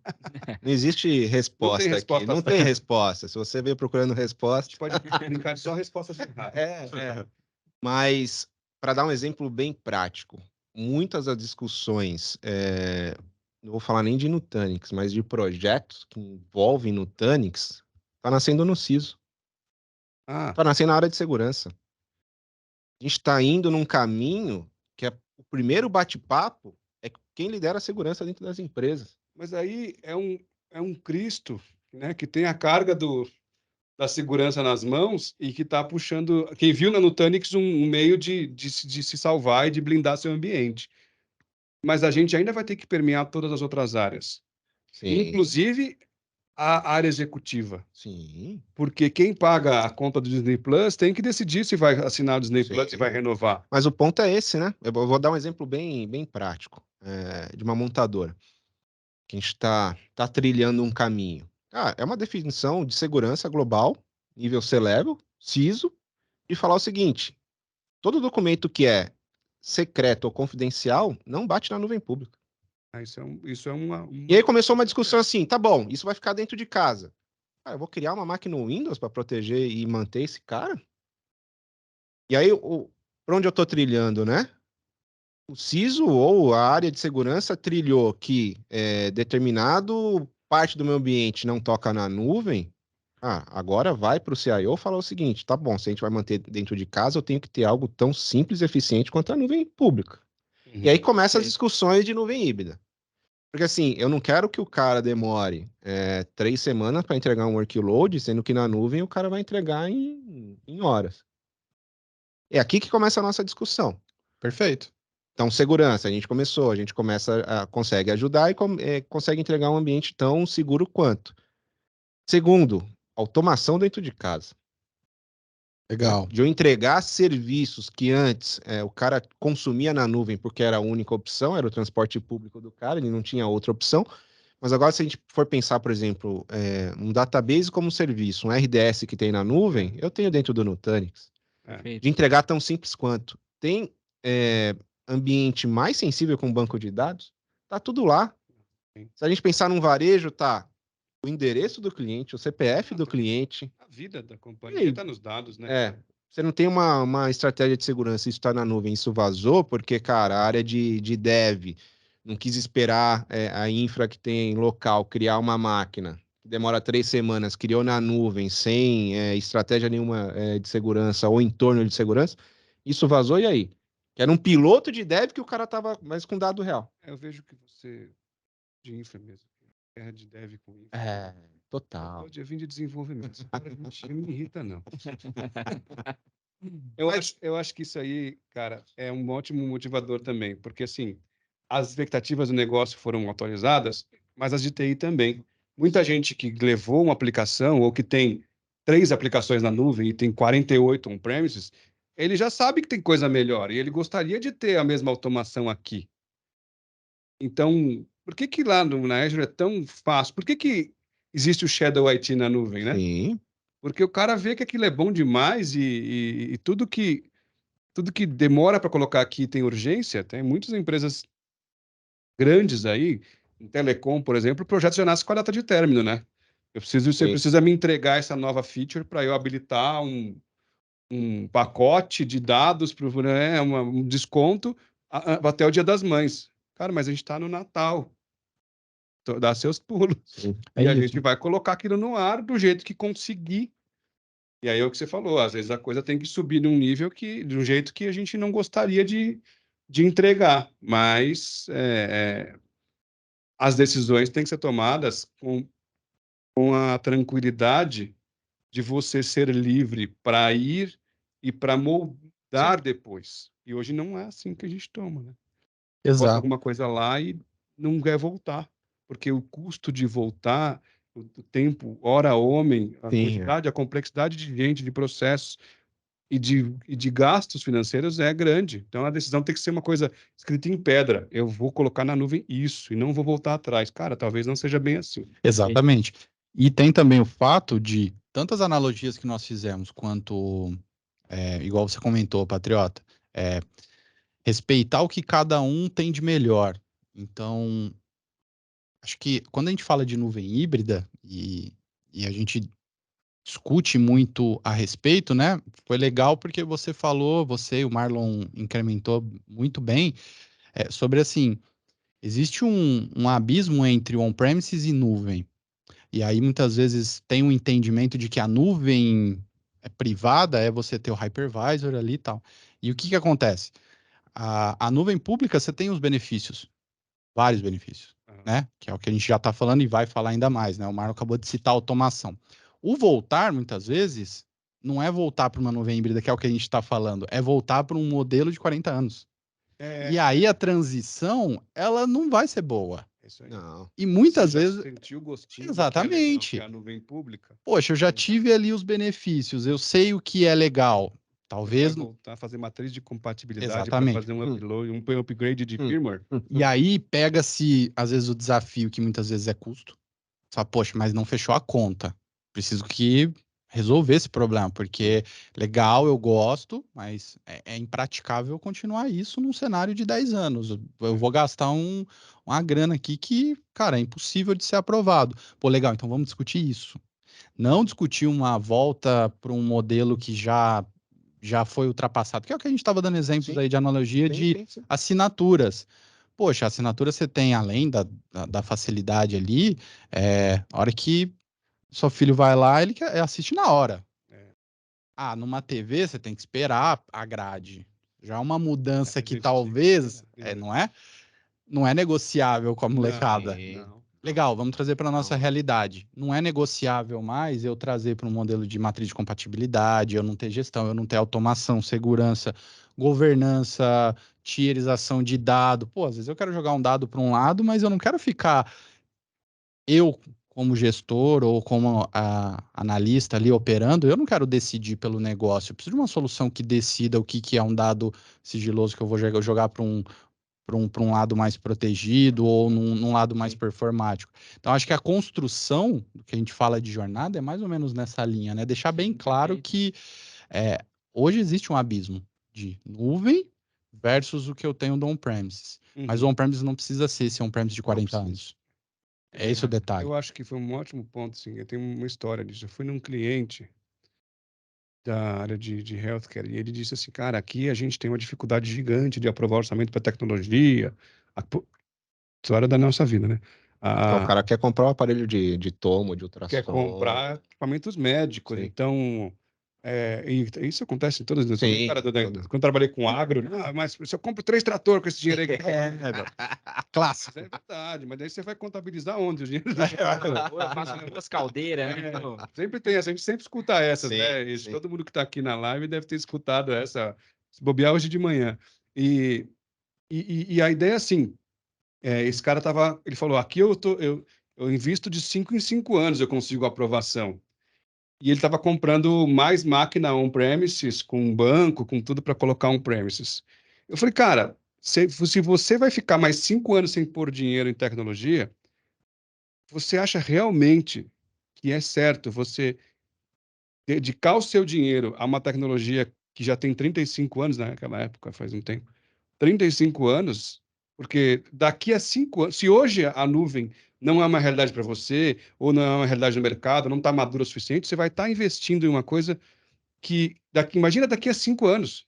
Não existe Não tem resposta aqui, resposta não tem resposta. Se você veio procurando A resposta, gente pode brincar de só respostas erradas. Mas para dar um exemplo bem prático, muitas das discussões, não vou falar nem de Nutanix, mas de projetos que envolvem Nutanix, tá nascendo no CISO, Ah, tá nascendo na área de segurança. A gente está indo num caminho que o primeiro bate-papo é quem lidera a segurança dentro das empresas. mas aí é um Cristo, né, que tem a carga da segurança nas mãos e que está puxando. Quem viu na Nutanix um meio de se salvar e de blindar seu ambiente. Mas a gente ainda vai ter que permear todas as outras áreas, Sim, inclusive a área executiva. sim, Porque quem paga a conta do Disney Plus tem que decidir se vai assinar o Disney Plus e vai sim. renovar. Mas o ponto é esse, né? Eu vou dar um exemplo bem prático, de uma montadora, que a gente tá trilhando um caminho. É uma definição de segurança global, nível C-Level, CISO, e falar o seguinte: todo documento que é secreto ou confidencial não bate na nuvem pública. Isso é E aí começou uma discussão assim, tá bom, isso vai ficar dentro de casa. Eu vou criar uma máquina Windows para proteger e manter esse cara? E aí, para onde eu estou trilhando, né? O CISO ou a área de segurança trilhou que determinado parte do meu ambiente não toca na nuvem. Agora vai para o CIO falar o seguinte, tá bom, se a gente vai manter dentro de casa, eu tenho que ter algo tão simples e eficiente quanto a nuvem pública. E aí começam as discussões de nuvem híbrida. Porque assim, eu não quero que o cara demore 3 semanas para entregar um workload, sendo que na nuvem o cara vai entregar em horas. É aqui que começa a nossa discussão. Perfeito. Então, segurança, a gente consegue ajudar e consegue entregar um ambiente tão seguro quanto. Segundo, automação dentro de casa. Legal. De eu entregar serviços que antes o cara consumia na nuvem porque era a única opção, era o transporte público do cara, ele não tinha outra opção. Mas agora, se a gente for pensar, por exemplo, um database como serviço, um RDS que tem na nuvem, eu tenho dentro do Nutanix. De entregar tão simples quanto. Tem ambiente mais sensível com banco de dados? Tá tudo lá. Se a gente pensar num varejo, tá o endereço do cliente, o CPF do cliente. A vida da companhia está nos dados, né? Você não tem uma estratégia de segurança, isso está na nuvem, isso vazou, porque, cara, a área de dev não quis esperar a infra que tem local criar uma máquina, que demora 3 semanas, criou na nuvem, sem estratégia nenhuma de segurança ou entorno de segurança, isso vazou, e aí? Que era um piloto de dev que o cara tava, mas com dado real. Eu vejo que você, de infra mesmo, guerra de dev com infra. Total. Hoje eu vim de desenvolvimento. Esse cara não me irrita, não. Eu acho que isso aí, cara, é um ótimo motivador também, porque assim, as expectativas do negócio foram atualizadas, mas as de TI também. Muita gente que levou uma aplicação ou que tem 3 aplicações na nuvem e tem 48 on-premises, ele já sabe que tem coisa melhor e ele gostaria de ter a mesma automação aqui. Então, por que que lá na Azure é tão fácil? Por que que existe o Shadow IT na nuvem, né? Sim. Porque o cara vê que aquilo é bom demais e tudo que demora para colocar aqui tem urgência. Tem muitas empresas grandes aí, em telecom, por exemplo, o projeto já nasce com a data de término, né? Você Sim. precisa me entregar essa nova feature para eu habilitar um pacote de dados para um desconto até o Dia das Mães. Cara, mas a gente está no Natal. Dá seus pulos. Sim. E É a isso. gente vai colocar aquilo no ar do jeito que conseguir. E aí é o que você falou, às vezes a coisa tem que subir num nível de um jeito que a gente não gostaria de entregar, mas as decisões têm que ser tomadas com a tranquilidade de você ser livre para ir e para moldar depois. E hoje não é assim que a gente toma, né? Bota Exato. alguma coisa lá e não quer voltar, porque o custo de voltar, o tempo, hora homem, a Sim, quantidade, a complexidade de gente, de processos e de gastos financeiros é grande. Então a decisão tem que ser uma coisa escrita em pedra. Eu vou colocar na nuvem isso e não vou voltar atrás. Cara, talvez não seja bem assim. Exatamente. E tem também o fato de tantas analogias que nós fizemos, quanto, igual você comentou, Patriota, respeitar o que cada um tem de melhor. Então, acho que quando a gente fala de nuvem híbrida e a gente discute muito a respeito, né? Foi legal porque você falou, você e o Marlon incrementou muito bem, sobre assim, existe um abismo entre on-premises e nuvem. E aí, muitas vezes, tem um entendimento de que a nuvem privada é você ter o hypervisor ali e tal. E o que que acontece? A nuvem pública, você tem os benefícios, vários benefícios, né? Que é o que a gente já está falando e vai falar ainda mais, né? O Marlon acabou de citar a automação. O voltar, muitas vezes, não é voltar para uma nuvem híbrida, que é o que a gente está falando, é voltar para um modelo de 40 anos. E aí a transição, ela não vai ser boa. Isso aí. não. E muitas Você já vezes. sentiu o gostinho Exatamente. do que é a nuvem pública? Poxa, eu já tive ali os benefícios, eu sei o que é legal. Você Talvez. vai voltar a fazer matriz de compatibilidade para Exatamente. fazer um upload, um upgrade de firmware. E aí pega-se, às vezes, o desafio, que muitas vezes é custo. Só, poxa, mas não fechou a conta. Preciso que resolver esse problema, porque legal, eu gosto, mas é impraticável continuar isso num cenário de 10 anos. Eu vou gastar uma grana aqui que, cara, é impossível de ser aprovado. Pô, legal, então vamos discutir isso. Não discutir uma volta para um modelo que já foi ultrapassado, que é o que a gente estava dando exemplos Sim. aí de analogia de Sim. assinaturas. Poxa, a assinatura você tem, além da facilidade ali, a hora que seu filho vai lá, ele assiste na hora. Numa TV você tem que esperar a grade. Já é uma mudança que talvez, não é negociável com a molecada. Não. Legal, vamos trazer para a nossa Não. realidade. Não é negociável mais eu trazer para um modelo de matriz de compatibilidade, eu não ter gestão, eu não ter automação, segurança, governança, tierização de dado. Pô, às vezes eu quero jogar um dado para um lado, mas eu não quero ficar eu como gestor ou como analista ali operando, eu não quero decidir pelo negócio. Eu preciso de uma solução que decida o que é um dado sigiloso que eu vou jogar para um lado mais protegido ou num lado mais performático. Então, acho que a construção do que a gente fala de jornada é mais ou menos nessa linha, né? Deixar bem claro que hoje existe um abismo de nuvem versus o que eu tenho do on-premises. Mas o on-premises não precisa ser esse on-premises de 40 anos. É esse o detalhe. Eu acho que foi um ótimo ponto, sim. Eu tenho uma história disso. Eu fui num cliente da área de healthcare e ele disse assim, cara, aqui a gente tem uma dificuldade gigante de aprovar orçamento para tecnologia. História da nossa vida, né? O cara quer comprar um aparelho de tomo, de ultrassom. Quer comprar equipamentos médicos. Sim. Então, e isso acontece em todas as... Sim, Quando eu trabalhei com agro, mas se eu compro 3 tratores com esse dinheiro aí... clássico. Mas é verdade, mas daí você vai contabilizar onde o dinheiro Pô, eu faço 2 caldeiras, né? Pô. Sempre tem essa, a gente sempre escuta essas, Sim, né? Isso, sim. todo mundo que está aqui na live deve ter escutado essa, se bobear hoje de manhã. E a ideia, assim, esse cara ele falou, aqui eu invisto de 5 em 5 anos, eu consigo aprovação. E ele estava comprando mais máquina on-premises, com um banco, com tudo para colocar on-premises. Eu falei, cara, se você vai ficar mais 5 anos sem pôr dinheiro em tecnologia, você acha realmente que é certo você dedicar o seu dinheiro a uma tecnologia que já tem 35 anos, naquela época, faz um tempo, 35 anos, porque daqui a 5 anos, se hoje a nuvem não é uma realidade para você, ou não é uma realidade no mercado, não está madura o suficiente, você vai estar investindo em uma coisa que, imagina daqui a 5 anos.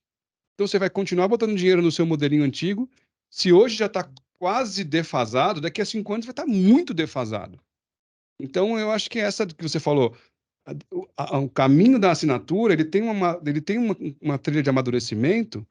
Então você vai continuar botando dinheiro no seu modelinho antigo, se hoje já está quase defasado, daqui a 5 anos vai estar muito defasado. Então eu acho que essa que você falou, o caminho da assinatura, ele tem uma trilha de amadurecimento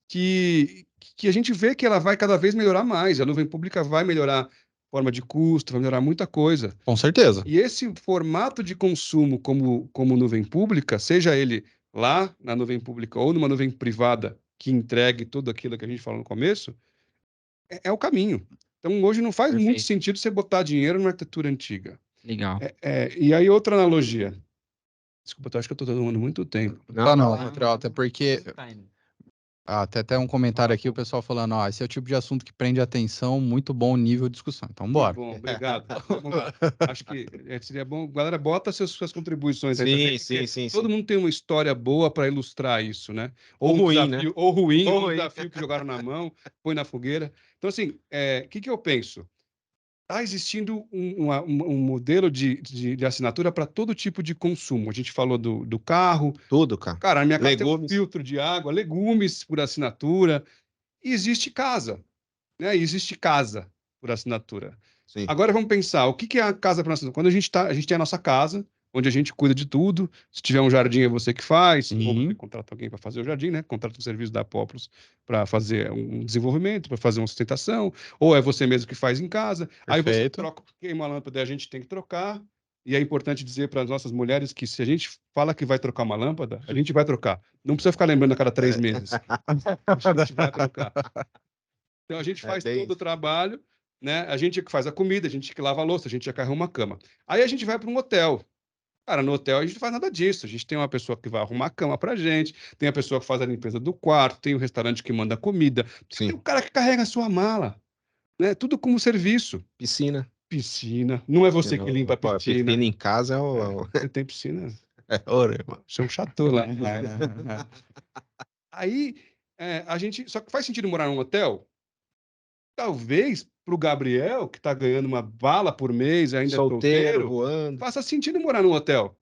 que a gente vê que ela vai cada vez melhorar mais. A nuvem pública vai melhorar a forma de custo, vai melhorar muita coisa. Com certeza. E esse formato de consumo como nuvem pública, seja ele lá na nuvem pública ou numa nuvem privada que entregue tudo aquilo que a gente falou no começo, é o caminho. Então, hoje não faz muito Perfeito. sentido você botar dinheiro numa arquitetura antiga. Legal. E aí, outra analogia. Desculpa, eu acho que eu estou tomando muito tempo. Não, Patriota, porque Time. até um comentário aqui, o pessoal falando, ó, esse é o tipo de assunto que prende atenção, muito bom nível de discussão. Então, bora. Muito bom, obrigado. Vamos lá. Acho que seria bom. Galera, bota suas contribuições aí também, porque todo mundo tem uma história boa para ilustrar isso, né? Ou um ruim, desafio, né? ou ruim, Ou ou um ruim. desafio que jogaram na mão, põe na fogueira. Então, assim, o que eu penso? Está existindo um modelo de assinatura para todo tipo de consumo. A gente falou do carro. Tudo, cara. Cara, na minha casa tem um Legumes. filtro de água, legumes por assinatura. E existe casa, né? E existe casa por assinatura. Sim. Agora vamos pensar, o que é a casa por assinatura? Quando a gente tem a nossa casa, onde a gente cuida de tudo. Se tiver um jardim, é você que faz, ou você contrata alguém para fazer o jardim, né? Contrata um serviço da Populus para fazer um desenvolvimento, para fazer uma sustentação, ou é você mesmo que faz em casa. Aí você Perfeito. troca, queima a lâmpada, a gente tem que trocar. E é importante dizer para as nossas mulheres que se a gente fala que vai trocar uma lâmpada, a gente vai trocar. Não precisa ficar lembrando a cada 3 meses. A gente vai trocar. Então a gente faz todo o trabalho, né? A gente que faz a comida, a gente que lava a louça, a gente que arruma a cama. Aí a gente vai para um hotel. Cara, no hotel a gente não faz nada disso. A gente tem uma pessoa que vai arrumar a cama pra gente, tem a pessoa que faz a limpeza do quarto, tem o restaurante que manda comida, tem o cara que carrega a sua mala, né? Tudo como serviço. Piscina. Piscina. Não é você que limpa a Pô, piscina. piscina em casa é Você tem piscina? ouro, irmão. Você é um chateau lá. Aí, a gente... Só que faz sentido morar num hotel? Talvez para o Gabriel, que está ganhando uma bala por mês, ainda é solteiro, voando. faça sentido morar num hotel.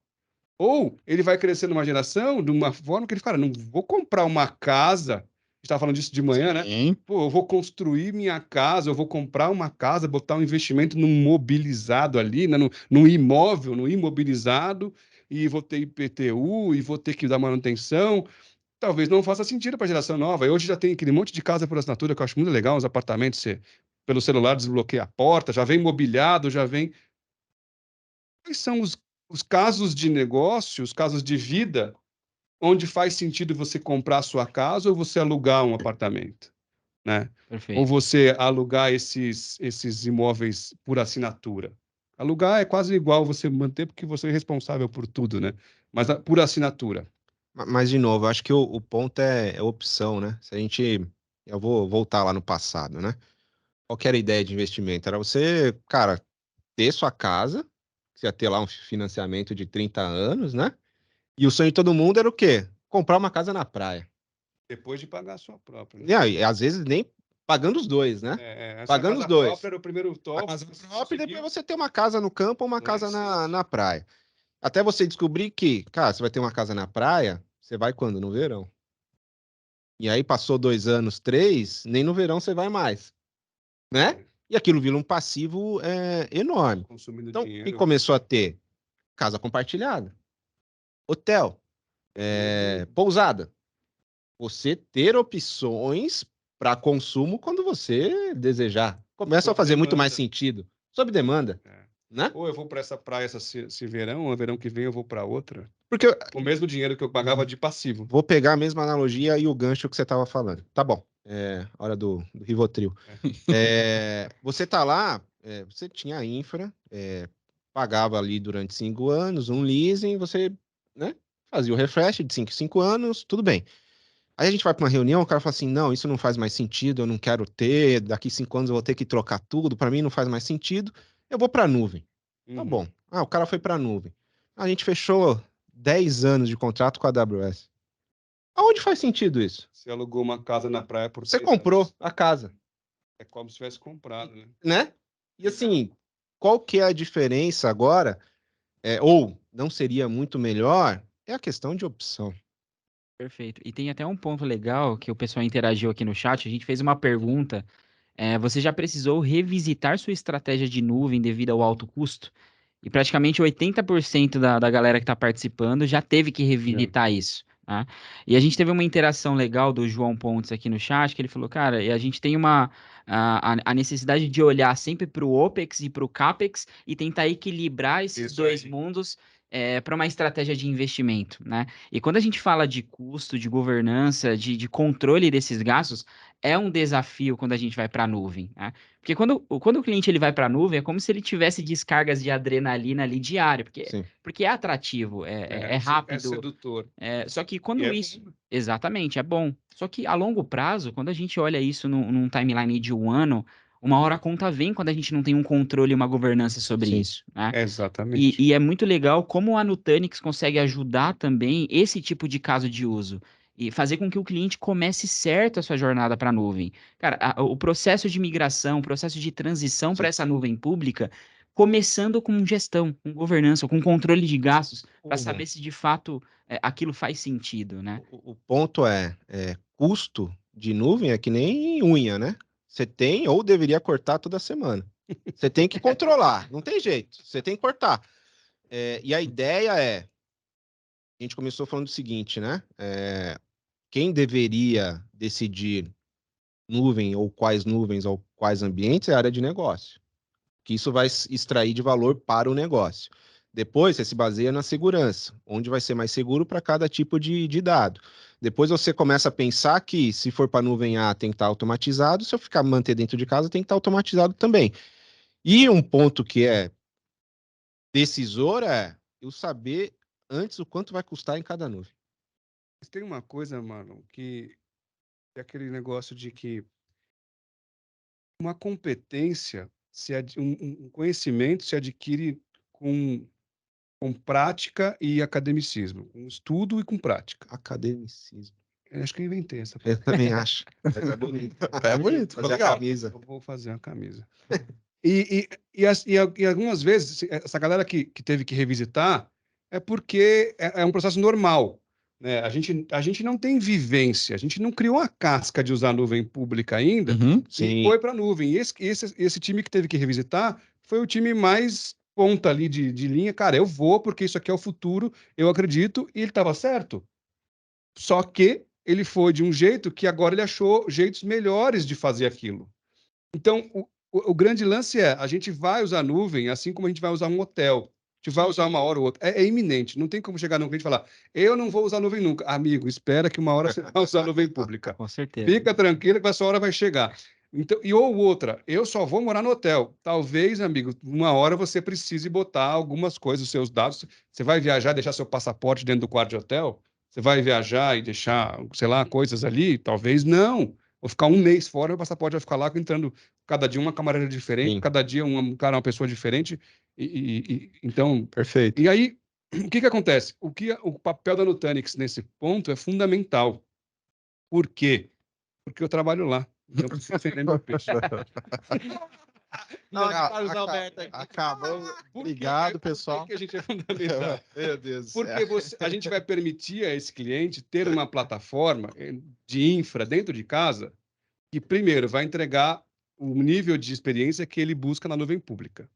Ou ele vai crescer numa geração de uma forma que ele fala, não vou comprar uma casa, a gente estava falando disso de manhã, né? Pô, eu vou construir minha casa, eu vou comprar uma casa, botar um investimento num mobilizado ali, né? num imóvel, num imobilizado, e vou ter IPTU, e vou ter que dar manutenção. Talvez não faça sentido para a geração nova. E hoje já tem aquele monte de casa por assinatura que eu acho muito legal, os apartamentos, você, pelo celular desbloqueia a porta, já vem mobiliado, já vem... Quais são os casos de negócio, os casos de vida, onde faz sentido você comprar a sua casa ou você alugar um apartamento, né? Perfeito. Ou você alugar esses imóveis por assinatura. Alugar é quase igual você manter, porque você é responsável por tudo, né? Mas por assinatura. Mas, de novo, eu acho que o ponto é opção, né? Se a gente... Eu vou voltar lá no passado, né? Qual que era a ideia de investimento? Era você, cara, ter sua casa, você ia ter lá um financiamento de 30 anos, né? E o sonho de todo mundo era o quê? Comprar uma casa na praia. Depois de pagar a sua própria. Né? E aí, às vezes nem pagando os dois, né? Pagando os dois. Era o primeiro top. A casa própria e depois você ter uma casa no campo ou uma casa na praia. Até você descobrir que, cara, você vai ter uma casa na praia, você vai quando? No verão. E aí passou 2 anos, 3, nem no verão você vai mais. Né? E aquilo vira um passivo enorme. Consumindo então, dinheiro. quem começou a ter casa compartilhada, hotel, pousada, você ter opções para consumo quando você desejar. começam a fazer muito mais demanda. sentido. Sob demanda, É. né? Ou eu vou para essa praia esse verão, ou verão que vem eu vou para outra. Porque eu Com o mesmo dinheiro que eu pagava de passivo. vou pegar a mesma analogia e o gancho que você estava falando. Tá bom, hora do Rivotril. Você tá lá, você tinha a infra, pagava ali durante 5 anos, um leasing, você, né, fazia o refresh de 5 em 5 anos, tudo bem. Aí a gente vai para uma reunião, o cara fala assim, não, isso não faz mais sentido, eu não quero ter, daqui 5 anos eu vou ter que trocar tudo, para mim não faz mais sentido, eu vou para a nuvem. Tá Uhum. bom. O cara foi para a nuvem. A gente fechou 10 anos de contrato com a AWS. Aonde faz sentido isso? Você alugou uma casa na praia por Você 10 comprou anos. a casa, É como se tivesse comprado, né? né? E assim, qual que é a diferença agora? Ou não seria muito melhor? É a questão de opção. Perfeito. E tem até um ponto legal que o pessoal interagiu aqui no chat. A gente fez uma pergunta. Você já precisou revisitar sua estratégia de nuvem devido ao alto custo? E praticamente 80% da galera que está participando já teve que revisitar isso, tá? E a gente teve uma interação legal do João Pontes aqui no chat, que ele falou, cara, e a gente tem a necessidade de olhar sempre para o OPEX e para o CAPEX e tentar equilibrar esses Isso dois aí. mundos para uma estratégia de investimento, né? E quando a gente fala de custo, de governança, de controle desses gastos, é um desafio quando a gente vai para a nuvem, né? Porque quando o cliente ele vai para a nuvem, é como se ele tivesse descargas de adrenalina ali diário, Sim. porque é atrativo, é É rápido. sedutor. Só que E quando é isso. bom. Exatamente, é bom. Só que a longo prazo, quando a gente olha isso num timeline de 1 ano, uma hora a conta vem quando a gente não tem um controle e uma governança sobre Sim. isso, né? Exatamente. E é muito legal como a Nutanix consegue ajudar também esse tipo de caso de uso e fazer com que o cliente comece certo a sua jornada para a nuvem. Cara, o processo de migração, o processo de transição para essa nuvem pública, começando com gestão, com governança, com controle de gastos, para saber se de fato aquilo faz sentido, né? O ponto custo de nuvem é que nem unha, né? Você tem ou deveria cortar toda semana. Você tem que controlar, não tem jeito. Você tem que cortar. E a ideia a gente começou falando o seguinte, né? Quem deveria decidir nuvem ou quais nuvens ou quais ambientes é a área de negócio. Que isso vai extrair de valor para o negócio. Depois, você se baseia na segurança, onde vai ser mais seguro para cada tipo de dado. Depois, você começa a pensar que, se for para a nuvem A, tem que estar automatizado, se eu ficar manter dentro de casa, tem que estar automatizado também. E um ponto que é decisor é eu saber antes o quanto vai custar em cada nuvem. Mas tem uma coisa, mano, que é aquele negócio de que uma competência, um conhecimento se adquire com prática e academicismo, com estudo e com prática. Academicismo. Eu acho que eu inventei essa Eu palavra. também acho. Mas é bonito. É bonito, ficou Fazer a legal. camisa. Eu vou fazer uma camisa. E algumas vezes, essa galera que teve que revisitar é porque é um processo normal, né? A gente não tem vivência, a gente não criou a casca de usar nuvem pública ainda Uhum. e Sim. foi para a nuvem. E esse time que teve que revisitar foi o time mais ponta ali de linha. Cara, eu vou porque isso aqui é o futuro, eu acredito, e ele estava certo. Só que ele foi de um jeito que agora ele achou jeitos melhores de fazer aquilo. Então, o grande lance a gente vai usar nuvem assim como a gente vai usar um hotel. A gente vai usar uma hora ou outra. É iminente. Não tem como chegar num cliente e falar, eu não vou usar nuvem nunca. Amigo, espera que uma hora você vai usar nuvem pública. Com certeza. Fica tranquilo que essa hora vai chegar. Então, ou outra, eu só vou morar no hotel. Talvez, amigo, uma hora você precise botar algumas coisas, os seus dados. Você vai viajar, deixar seu passaporte dentro do quarto de hotel? Você vai viajar e deixar, sei lá, coisas ali? Talvez não. Vou ficar um mês fora, meu passaporte vai ficar lá entrando cada dia uma camareira diferente, Sim. cada dia um cara, uma pessoa diferente. Então, Perfeito. e aí, o que acontece? O papel da Nutanix nesse ponto é fundamental. Por quê? Porque eu trabalho lá. Então, eu preciso defender meu peixe. Não, Carlos Alberto aqui. Acabou. Por Obrigado, que pessoal. que a gente é fundamental? Meu Deus do Porque céu. a gente vai permitir a esse cliente ter uma plataforma de infra dentro de casa que, primeiro, vai entregar o nível de experiência que ele busca na nuvem pública.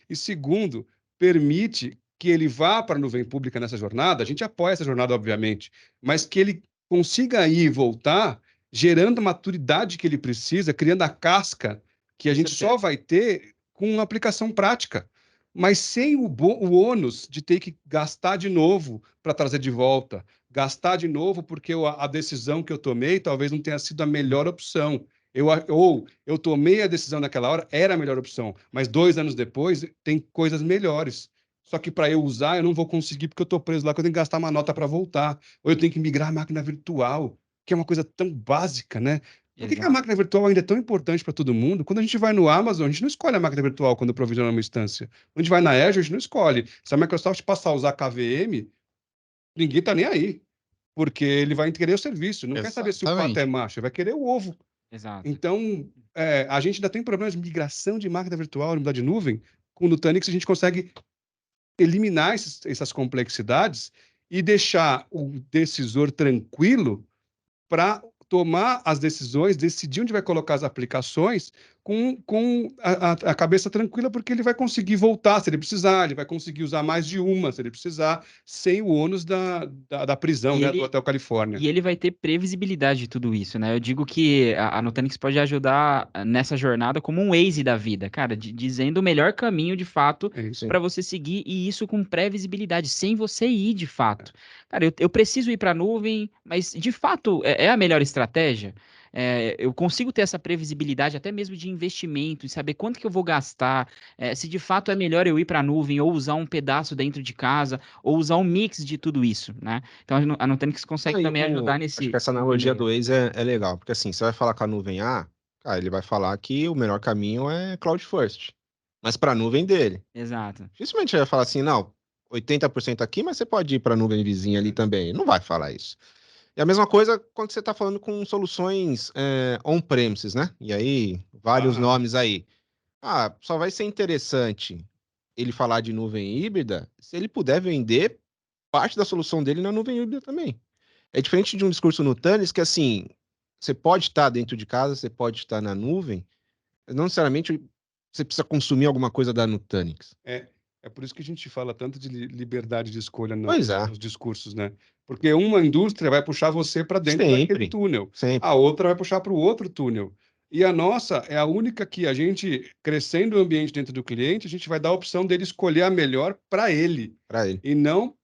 E, segundo, permite que ele vá para a nuvem pública nessa jornada. A gente apoia essa jornada, obviamente, mas que ele consiga ir e voltar gerando a maturidade que ele precisa, criando a casca que a gente só vai ter com aplicação prática, mas sem o ônus de ter que gastar de novo para trazer de volta, gastar de novo porque a decisão que eu tomei talvez não tenha sido a melhor opção. Ou eu tomei a decisão naquela hora, era a melhor opção, mas 2 anos depois tem coisas melhores. Só que para eu usar, eu não vou conseguir porque eu estou preso lá, que eu tenho que gastar uma nota para voltar. Ou eu tenho que migrar a máquina virtual, que é uma coisa tão básica, né? Por que a máquina virtual ainda é tão importante para todo mundo? Quando a gente vai no Amazon, a gente não escolhe a máquina virtual quando provisiona uma instância. Quando a gente vai na Azure, a gente não escolhe. Se a Microsoft passar a usar KVM, ninguém está nem aí. Porque ele vai querer o serviço. Não quer saber se o pato é macho, ele vai querer o ovo. Exato. Então, a gente ainda tem problemas de migração de máquina virtual, unidade de nuvem. Com o Nutanix, a gente consegue eliminar essas complexidades e deixar o decisor tranquilo para tomar as decisões, decidir onde vai colocar as aplicações com a cabeça tranquila, porque ele vai conseguir voltar se ele precisar, ele vai conseguir usar mais de uma se ele precisar, sem o ônus da prisão, né, do Hotel Califórnia. E ele vai ter previsibilidade de tudo isso, né? Eu digo que a Nutanix pode ajudar nessa jornada como um Waze da vida, cara, dizendo o melhor caminho, de fato, para você seguir, e isso com previsibilidade, sem você ir, de fato. Cara, eu preciso ir para a nuvem, mas, de fato, é a melhor estratégia? Eu consigo ter essa previsibilidade até mesmo de investimento e saber quanto que eu vou gastar, se de fato é melhor eu ir para a nuvem ou usar um pedaço dentro de casa, ou usar um mix de tudo isso, né? Então a Nutanix consegue também ajudar nesse... Acho que essa analogia do Waze é legal, porque assim, você vai falar com a nuvem A, cara, ele vai falar que o melhor caminho é Cloud First, mas para a nuvem dele. Exato. Dificilmente ele vai falar assim, não, 80% aqui, mas você pode ir para a nuvem vizinha ali também. Não vai falar isso. E a mesma coisa quando você está falando com soluções on-premises, né? E aí, vários nomes aí. Só vai ser interessante ele falar de nuvem híbrida se ele puder vender parte da solução dele na nuvem híbrida também. É diferente de um discurso Nutanix que, assim, você pode estar dentro de casa, você pode estar na nuvem, mas não necessariamente você precisa consumir alguma coisa da Nutanix. É por isso que a gente fala tanto de liberdade de escolha nos discursos, né? Porque uma indústria vai puxar você para dentro daquele túnel, a outra vai puxar para o outro túnel. E a nossa é a única que a gente, crescendo o ambiente dentro do cliente, a gente vai dar a opção dele escolher a melhor para ele. E não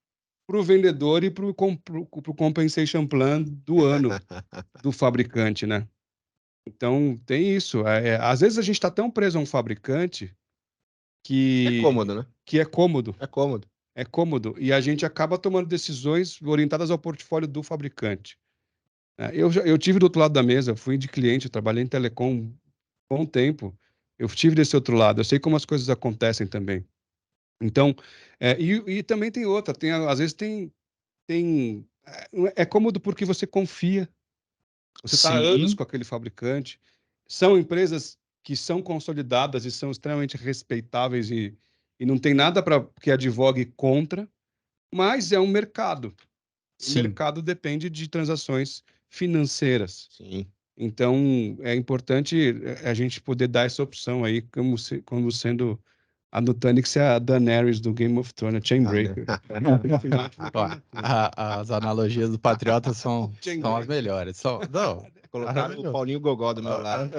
para o vendedor e para o compensation plan do ano do fabricante, né? Então, tem isso. Às vezes a gente está tão preso a um fabricante que é cômodo, né? Que é cômodo. É cômodo. É cômodo. E a gente acaba tomando decisões orientadas ao portfólio do fabricante. Eu tive do outro lado da mesa, fui de cliente, eu trabalhei em telecom um bom tempo. Eu tive desse outro lado, eu sei como as coisas acontecem também. Então, e também tem outra, às vezes é cômodo porque você confia. Você está há anos com aquele fabricante. São empresas que são consolidadas e são extremamente respeitáveis e não tem nada para que advogue contra, mas é um mercado. O mercado depende de transações financeiras. Então, é importante a gente poder dar essa opção aí, como sendo a Nutanix é a Daenerys do Game of Thrones, a Chainbreaker. As analogias do Patriota são as melhores. Colocaram o Paulinho Gogó do meu lado.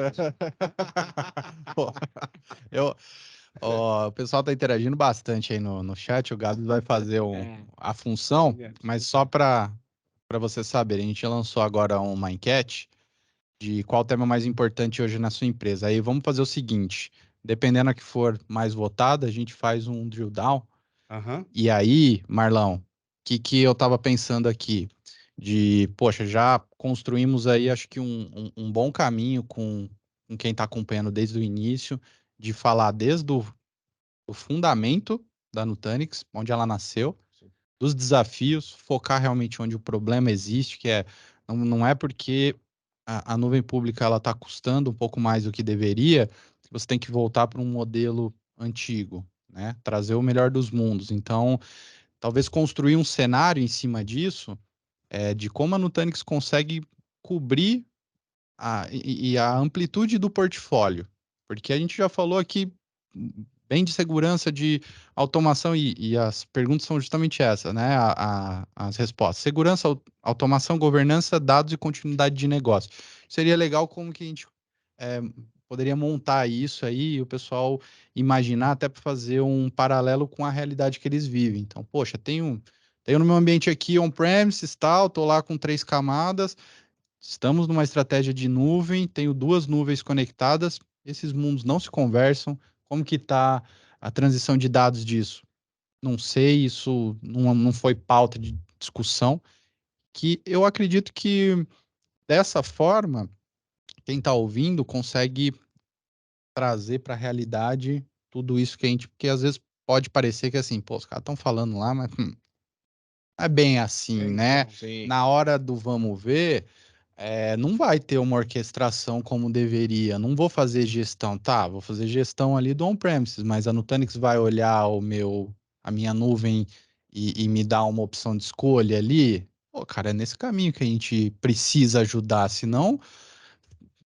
O pessoal está interagindo bastante aí no chat. O Gabs vai fazer a função, mas só para você saber, a gente lançou agora uma enquete de qual o tema mais importante hoje na sua empresa. Aí vamos fazer o seguinte, dependendo a que for mais votada, a gente faz um drill down. E aí, Marlão, o que eu estava pensando aqui? Poxa, já construímos aí, acho que um bom caminho com quem está acompanhando desde o início, de falar desde o fundamento da Nutanix, onde ela nasceu, dos desafios, focar realmente onde o problema existe, que não é porque a nuvem pública ela está custando um pouco mais do que deveria, que você tem que voltar para um modelo antigo, né? Trazer o melhor dos mundos. Então, talvez construir um cenário em cima disso, de como a Nutanix consegue cobrir a amplitude do portfólio. Porque a gente já falou aqui bem de segurança, de automação, e as perguntas são justamente essas, né? As respostas. Segurança, automação, governança, dados e continuidade de negócio. Seria legal como que a gente poderia montar isso aí e o pessoal imaginar até para fazer um paralelo com a realidade que eles vivem. Então, poxa, tenho no meu ambiente aqui on-premises, tal, tô lá com 3 camadas, estamos numa estratégia de nuvem, tenho 2 nuvens conectadas, esses mundos não se conversam, como que tá a transição de dados disso? Não sei, isso não foi pauta de discussão, que eu acredito que dessa forma, quem está ouvindo consegue trazer para a realidade tudo isso que a gente, porque às vezes pode parecer que assim, pô, os caras estão falando lá, mas não é bem assim, né? Sim. Na hora do vamos ver, não vai ter uma orquestração como deveria. Não vou fazer gestão, tá? Vou fazer gestão ali do on-premises, mas a Nutanix vai olhar a minha nuvem e me dar uma opção de escolha ali. Pô, cara, é nesse caminho que a gente precisa ajudar, senão,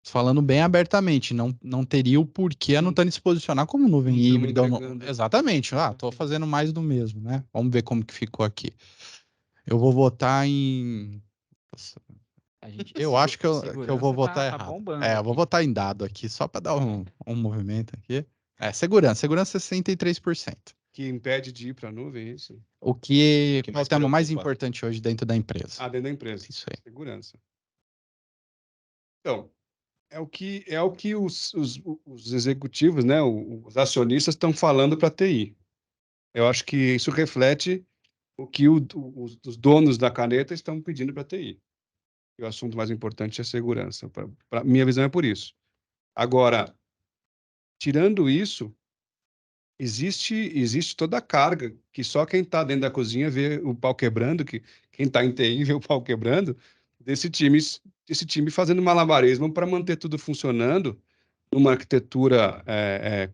falando bem abertamente, não teria o porquê a Nutanix se posicionar como nuvem Não tamo híbrida. entregando. Exatamente. Tô fazendo mais do mesmo, né? Vamos ver como que ficou aqui. Eu vou votar em. Eu acho que eu vou votar tá errado. bombando Eu vou aqui. votar em dado aqui, só para dar um movimento aqui. Segurança 63%. Que impede de ir para a nuvem, é isso? O que Que é o mais tema mais preocupa? importante hoje dentro da empresa. Ah, dentro da empresa. Isso aí. Segurança. Então, é o que os executivos, né, os acionistas estão falando para a TI. Eu acho que isso reflete o que os donos da caneta estão pedindo para a TI. E o assunto mais importante é a segurança. Minha visão é por isso. Agora, tirando isso, existe toda a carga que só quem está dentro da cozinha vê o pau quebrando, que quem está em TI vê o pau quebrando, desse time fazendo malabarismo para manter tudo funcionando numa arquitetura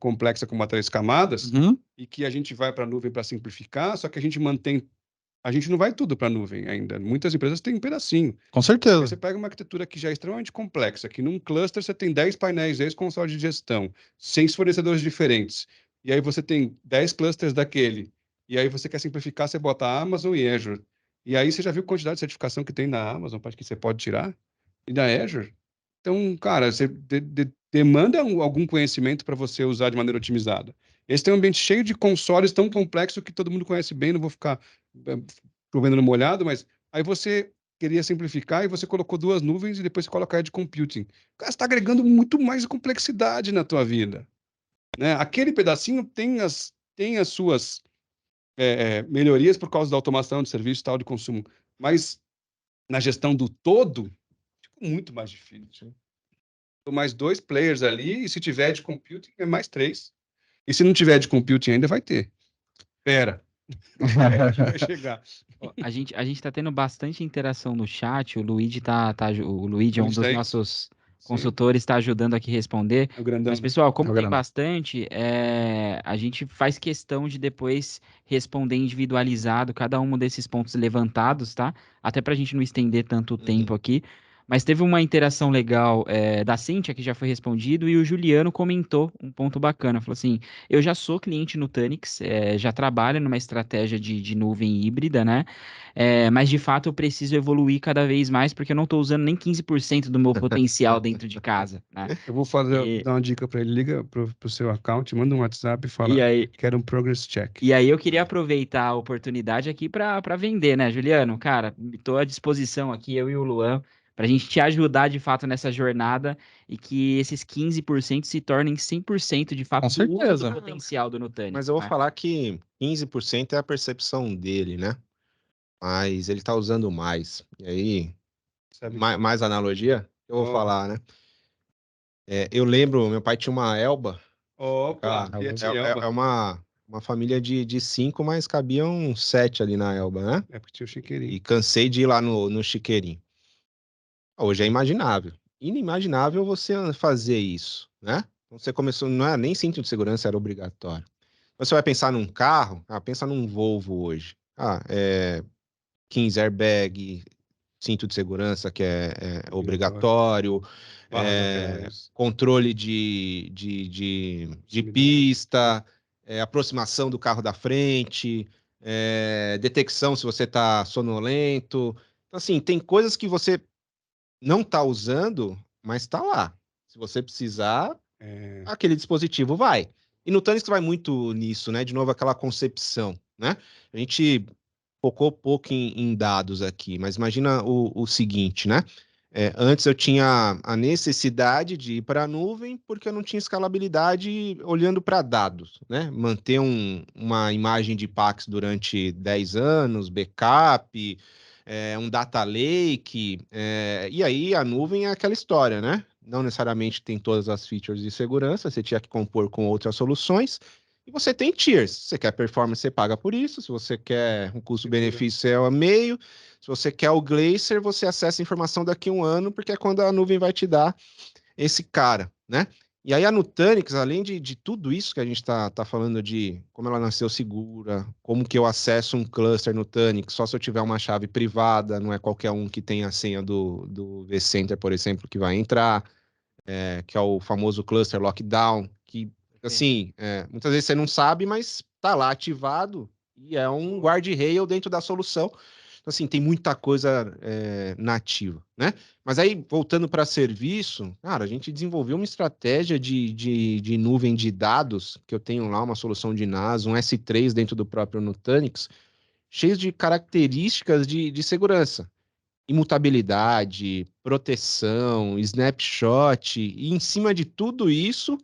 complexa com 3 camadas, Uhum, e que a gente vai para a nuvem para simplificar, só que a gente não vai tudo para a nuvem ainda. Muitas empresas têm um pedacinho. com Aí certeza. você pega uma arquitetura que já é extremamente complexa, que num cluster você tem 10 painéis, 10 consoles de gestão, 6 fornecedores diferentes. E aí você tem 10 clusters daquele. E aí você quer simplificar, você bota a Amazon e Azure. E aí você já viu a quantidade de certificação que tem na Amazon, para que você pode tirar? E na Azure? Então, cara, você demanda algum conhecimento para você usar de maneira otimizada. Esse tem um ambiente cheio de consoles tão complexo que todo mundo conhece bem, não vou ficar chovendo no molhado, mas aí você queria simplificar e você colocou 2 nuvens e depois você coloca edge computing. Cara, você está agregando muito mais complexidade na tua vida, né? Aquele pedacinho tem as suas melhorias por causa da automação de serviço e tal de consumo, mas na gestão do todo, ficou muito mais difícil. Mais 2 players ali, e se tiver de computing, é mais 3. E se não tiver de computing ainda, vai ter. Espera. Vai chegar. Ó, a gente tá tendo bastante interação no chat. O Luigi o Luigi é um Luigi dos tá aí? nossos Sim. consultores, está ajudando aqui a responder. É o grandão. Mas, pessoal, como É o tem grandão. bastante, a gente faz questão de depois responder individualizado cada um desses pontos levantados, tá? Até para a gente não estender tanto o tempo aqui. Mas teve uma interação legal da Cíntia, que já foi respondido, e o Juliano comentou um ponto bacana. Falou assim: eu já sou cliente Nutanix, já trabalho numa estratégia de nuvem híbrida, né? Mas de fato eu preciso evoluir cada vez mais, porque eu não estou usando nem 15% do meu potencial dentro de casa, né? Eu vou dar uma dica para ele. Liga pro seu account, manda um WhatsApp e E fala: aí, quero um progress check. E aí eu queria aproveitar a oportunidade aqui para vender, né, Juliano? Cara, estou à disposição aqui, eu e o Luan, para a gente te ajudar de fato nessa jornada e que esses 15% se tornem 100% de fato Com do uso do certeza. potencial do Mas Nutanix, eu vou né? falar que 15% é a percepção dele, né? Mas ele tá usando mais. E aí, Sabe? mais analogia, eu vou Ó, falar, né? Eu lembro, meu pai tinha uma Elba. Opa, Ah, Fiat É Elba. uma família de 5, mas cabiam 7 ali na Elba, né? É porque tinha o chiqueirinho. E cansei de ir lá no Chiqueirinho. Hoje é imaginável. Inimaginável você fazer isso, né? Então, você começou, não era nem cinto de segurança, era obrigatório. Você vai pensar num carro, pensa num Volvo hoje. 15 airbag, cinto de segurança que é obrigatório, Barras laterais. controle de pista, aproximação do carro da frente, detecção se você está sonolento. Então, assim, tem coisas que você não está usando, mas está lá. Se você precisar, aquele dispositivo vai. E no Nutanix vai muito nisso, né? De novo, aquela concepção, né? A gente focou pouco em dados aqui, mas imagina o seguinte, né? Antes eu tinha a necessidade de ir para a nuvem porque eu não tinha escalabilidade olhando para dados, né? Manter uma imagem de Pax durante 10 anos, backup, um data lake, e aí a nuvem é aquela história, né? Não necessariamente tem todas as features de segurança, você tinha que compor com outras soluções, e você tem tiers. Se você quer performance, você paga por isso. Se você quer um custo-benefício, você é o meio. Se você quer o Glacier, você acessa a informação daqui a um ano, porque é quando a nuvem vai te dar esse cara, né? E aí a Nutanix, além de tudo isso que a gente está falando de como ela nasceu segura, como que eu acesso um cluster Nutanix, só se eu tiver uma chave privada, não é qualquer um que tem a senha do vCenter, por exemplo, que vai entrar, que é o famoso cluster lockdown, que, assim, muitas vezes você não sabe, mas está lá ativado e é um guardrail dentro da solução. Então, assim, tem muita coisa nativa, né? Mas aí, voltando para serviço, cara, a gente desenvolveu uma estratégia de nuvem de dados, que eu tenho lá uma solução de NAS, um S3 dentro do próprio Nutanix, cheio de características de segurança. Imutabilidade, proteção, snapshot, e em cima de tudo isso,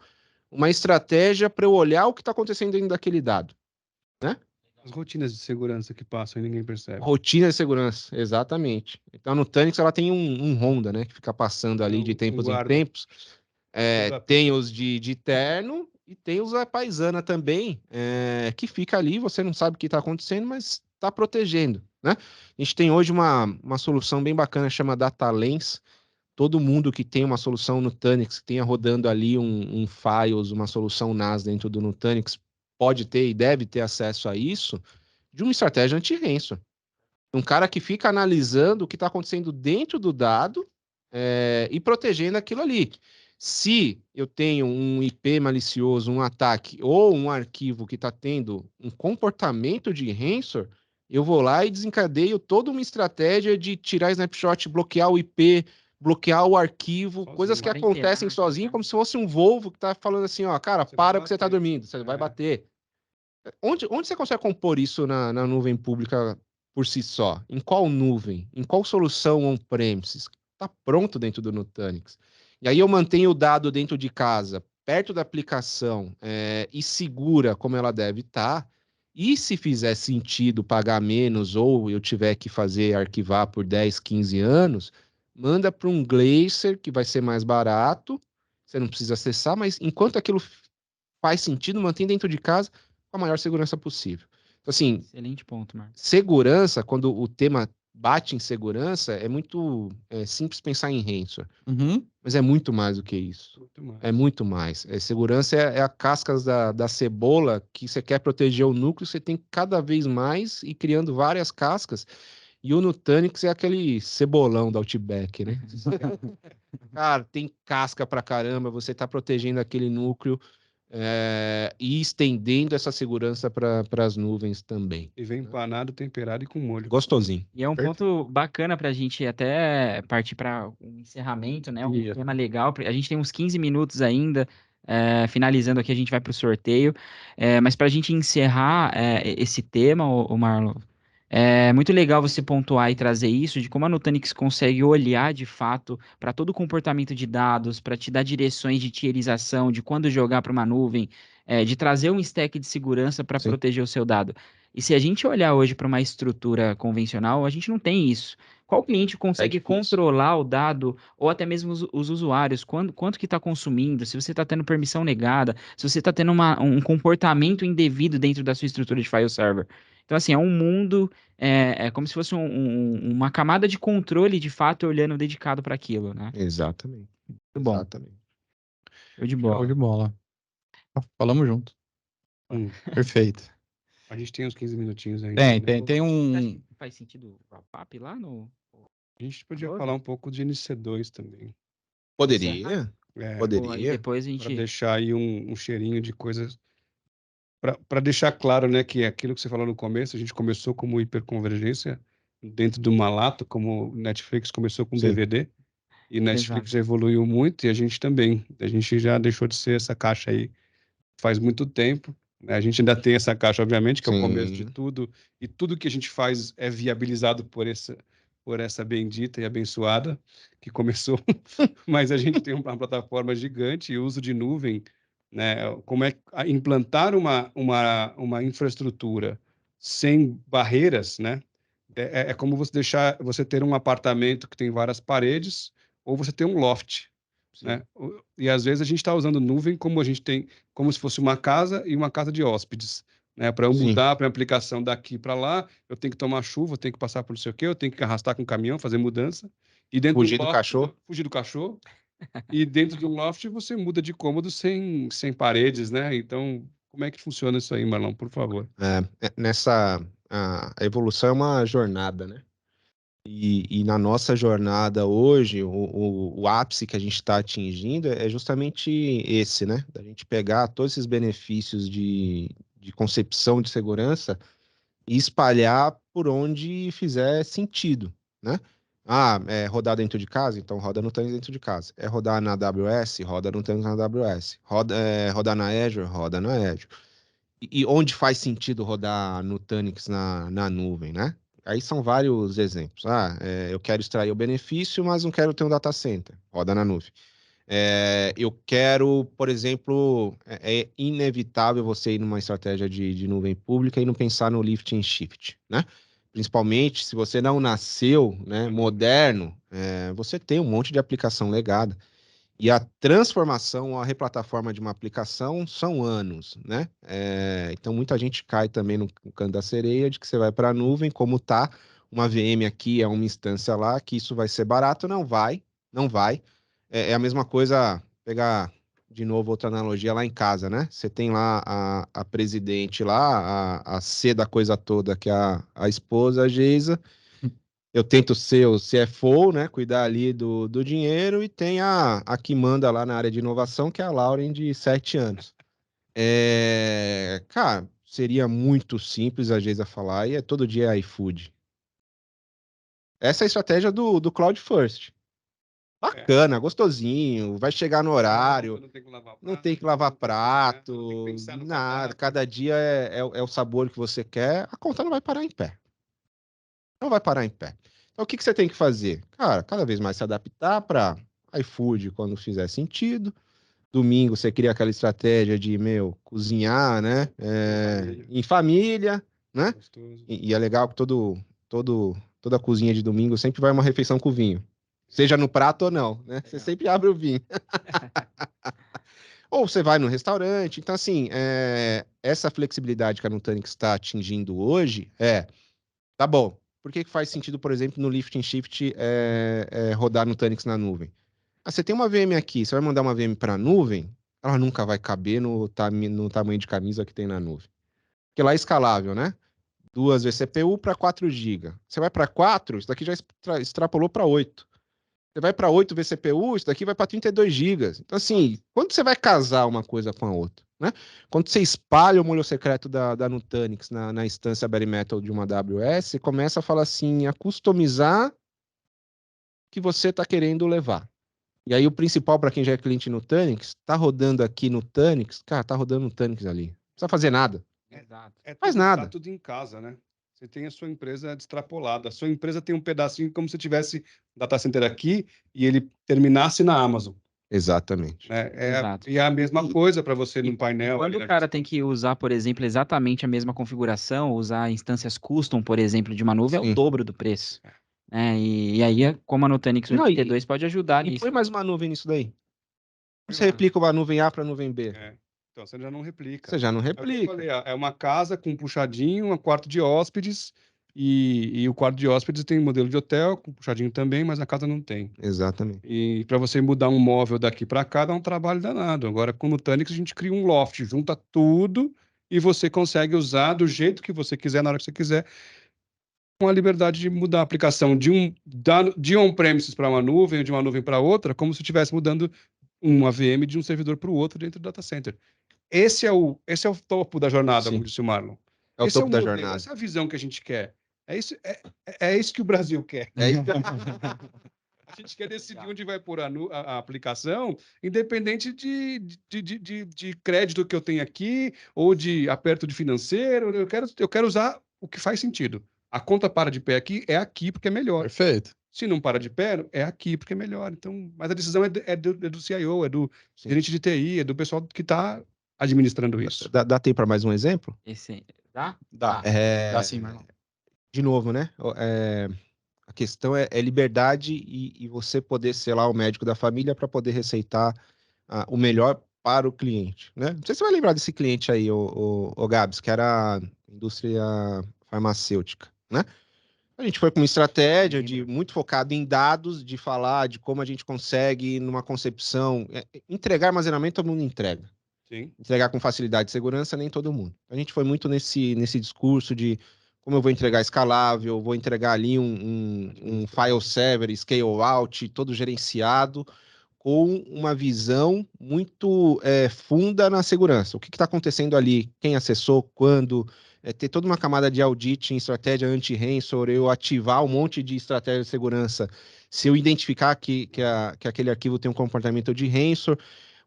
uma estratégia para eu olhar o que está acontecendo dentro daquele dado, né? As rotinas de segurança que passam e ninguém percebe. Rotina de segurança, exatamente. Então, no Nutanix, ela tem um Honda, né? Que fica passando ali de tempos em tempos. Tem os de terno e tem os a paisana também, que fica ali, você não sabe o que está acontecendo, mas está protegendo, né? A gente tem hoje uma solução bem bacana, chama DataLens. Todo mundo que tem uma solução Nutanix, que tenha rodando ali um Files, uma solução NAS dentro do Nutanix, pode ter e deve ter acesso a isso, de uma estratégia anti-ransom. Um cara que fica analisando o que está acontecendo dentro do dado e protegendo aquilo ali. Se eu tenho um IP malicioso, um ataque ou um arquivo que está tendo um comportamento de ransom, eu vou lá e desencadeio toda uma estratégia de tirar snapshot, bloquear o IP, bloquear o arquivo, sozinho, coisas que acontecem sozinho, como se fosse um Volvo que está falando assim, ó, cara, para porque você está dormindo, você vai bater. Onde você consegue compor isso na nuvem pública por si só? Em qual nuvem? Em qual solução on-premises? Está pronto dentro do Nutanix. E aí eu mantenho o dado dentro de casa, perto da aplicação, e segura como ela deve estar. E se fizer sentido pagar menos ou eu tiver que fazer arquivar por 10, 15 anos, manda para um Glacier, que vai ser mais barato, você não precisa acessar, mas enquanto aquilo faz sentido, mantém dentro de casa com a maior segurança possível. Então, assim, excelente ponto, Marcos. Segurança, quando o tema bate em segurança, é muito simples pensar em ransomware. Mas é muito mais do que isso. É muito mais. Segurança é a casca da cebola que você quer proteger o núcleo, você tem cada vez mais e criando várias cascas. E o Nutanix é aquele cebolão da Outback, né? Cara, tem casca pra caramba, você tá protegendo aquele núcleo e estendendo essa segurança para as nuvens também. E vem empanado, temperado e com molho. Gostosinho. E é um ponto bacana para a gente até partir para um encerramento, né? Um tema legal. A gente tem uns 15 minutos ainda. Finalizando aqui, a gente vai para o sorteio. Mas para a gente encerrar esse tema, o Marlon, é muito legal você pontuar e trazer isso, de como a Nutanix consegue olhar de fato para todo o comportamento de dados, para te dar direções de tierização, de quando jogar para uma nuvem, de trazer um stack de segurança para proteger o seu dado. E se a gente olhar hoje para uma estrutura convencional, a gente não tem isso. Qual cliente consegue controlar o dado, ou até mesmo os usuários, quanto que está consumindo, se você está tendo permissão negada, se você está tendo um comportamento indevido dentro da sua estrutura de file server. Então, assim, é um mundo, é como se fosse uma camada de controle, de fato, olhando dedicado para aquilo, né? Exatamente. Muito bom. Exatamente. Show de bola. Show de bola. Falamos junto. Perfeito. A gente tem uns 15 minutinhos ainda. Tem um... Faz sentido o wrap-up lá no... A gente podia falar um pouco de NC2 também. Poderia. E depois a gente... Para deixar aí um cheirinho de coisas... Para deixar claro, né, que aquilo que você falou no começo, a gente começou como hiperconvergência dentro de uma lata, como Netflix começou com DVD, E Netflix já evoluiu muito e a gente também. A gente já deixou de ser essa caixa aí faz muito tempo. Né? A gente ainda tem essa caixa, obviamente, que é o começo de tudo. E tudo que a gente faz é viabilizado por essa bendita e abençoada que começou. Mas a gente tem uma plataforma gigante e uso de nuvem. Né? Como é implantar uma infraestrutura sem barreiras, né? É como você ter um apartamento que tem várias paredes ou você ter um loft, né? E às vezes a gente está usando nuvem como se fosse uma casa e uma casa de hóspedes, né? Para eu mudar para a aplicação daqui para lá, eu tenho que tomar chuva, eu tenho que passar por não sei o quê, eu tenho que arrastar com o caminhão, fazer mudança. E dentro fugir do cachorro. Fugir do cachorro. E dentro de um loft você muda de cômodo sem paredes, né? Então, como é que funciona isso aí, Marlon, por favor? A evolução é uma jornada, né? E na nossa jornada hoje, o ápice que a gente está atingindo é justamente esse, né? Da gente pegar todos esses benefícios de concepção de segurança e espalhar por onde fizer sentido, né? É rodar dentro de casa? Então roda no Nutanix dentro de casa. É rodar na AWS? Roda no Nutanix na AWS. Rodar na Azure? Roda na Azure. E onde faz sentido rodar no Nutanix na nuvem, né? Aí são vários exemplos. Eu quero extrair o benefício, mas não quero ter um data center. Roda na nuvem. Eu quero, por exemplo, é inevitável você ir numa estratégia de nuvem pública e não pensar no lift and shift, né? Principalmente se você não nasceu, né, moderno, você tem um monte de aplicação legada. E a transformação, a replataforma de uma aplicação são anos, né? Então, muita gente cai também no canto da sereia de que você vai para a nuvem, como tá uma VM aqui, é uma instância lá, que isso vai ser barato. Não vai, não vai. É a mesma coisa, pegar de novo outra analogia lá em casa, né? Você tem lá a presidente lá, a C da coisa toda, que é a esposa, a Geisa. Eu tento ser o CFO, né? Cuidar ali do dinheiro, e tem a que manda lá na área de inovação, que é a Lauren, de 7 anos. Cara, seria muito simples a Geisa falar, e todo dia é iFood. Essa é a estratégia do Cloud First. Bacana, gostosinho, vai chegar no horário, não tem que lavar prato, nada. Cada dia é o sabor que você quer, a conta não vai parar em pé. Não vai parar em pé. Então, o que você tem que fazer? Cara, cada vez mais se adaptar para iFood quando fizer sentido. Domingo você cria aquela estratégia de, cozinhar, né? Em família, né? E é legal que toda cozinha de domingo sempre vai uma refeição com vinho. Seja no prato ou não, né? Você sempre abre o vinho. Ou você vai no restaurante. Então, assim, essa flexibilidade que a Nutanix está atingindo hoje tá bom. Por que faz sentido, por exemplo, no lift and shift rodar no Nutanix na nuvem? Você tem uma VM aqui, você vai mandar uma VM para a nuvem, ela nunca vai caber no tamanho de camisa que tem na nuvem. Porque lá é escalável, né? 2 vCPU para 4 GB. Você vai para 4, isso daqui já extrapolou para 8. Você vai para 8 vCPU, isso daqui vai para 32 GB. Então, assim, quando você vai casar uma coisa com a outra, né? Quando você espalha o molho secreto da Nutanix na instância bare metal de uma AWS, você começa a falar assim, a customizar o que você está querendo levar. E aí o principal para quem já é cliente no Nutanix, tá rodando aqui no Nutanix, cara, tá rodando no Nutanix ali. Não precisa fazer nada. Exato. Faz nada. Tá tudo em casa, né? Você tem a sua empresa extrapolada. A sua empresa tem um pedacinho como se tivesse data center aqui e ele terminasse na Amazon. Exatamente. Exato. E é a mesma coisa para você no painel. Quando o cara tem que usar, por exemplo, exatamente a mesma configuração, usar instâncias custom, por exemplo, de uma nuvem, é o dobro do preço. E aí, como a Nutanix 82 pode ajudar nisso. E põe mais uma nuvem nisso daí. Você replica uma nuvem A para nuvem B. Então, você já não replica. Você já não replica. É uma casa com um puxadinho, um quarto de hóspedes, e o quarto de hóspedes tem modelo de hotel, com puxadinho também, mas a casa não tem. Exatamente. E para você mudar um móvel daqui para cá, dá um trabalho danado. Agora, com o Nutanix, a gente cria um loft, junta tudo, e você consegue usar do jeito que você quiser, na hora que você quiser, com a liberdade de mudar a aplicação de on-premises para uma nuvem, ou de uma nuvem para outra, como se estivesse mudando uma VM de um servidor para o outro dentro do data center. Esse é o topo da jornada, como disse o Marlon. É o topo da jornada. Essa é a visão que a gente quer. É isso que o Brasil quer. A gente quer decidir onde vai pôr a aplicação, independente de crédito que eu tenho aqui, ou de aperto de financeiro. Eu quero usar o que faz sentido. A conta para de pé aqui, é aqui porque é melhor. Perfeito. Se não para de pé, é aqui porque é melhor. Então, mas a decisão é do CIO, é do gerente de TI, é do pessoal que está administrando isso. Dá tempo para mais um exemplo? Esse, dá? Dá. É, Dá sim, Marlon. de novo, né? A questão é liberdade e você poder ser lá o médico da família para poder receitar o melhor para o cliente, né? Não sei se você vai lembrar desse cliente aí, o Gabs, que era a indústria farmacêutica, né? A gente foi com uma estratégia muito focado em dados, de falar de como a gente consegue, numa concepção, entregar armazenamento, todo mundo entrega. Sim. Entregar com facilidade e segurança, nem todo mundo. A gente foi muito nesse discurso de como eu vou entregar escalável, vou entregar ali um file server, scale out, todo gerenciado, com uma visão muito funda na segurança. O que está acontecendo ali? Quem acessou? Quando? Ter toda uma camada de audit em estratégia anti-ransomware, eu ativar um monte de estratégia de segurança. Se eu identificar que aquele arquivo tem um comportamento de ransomware.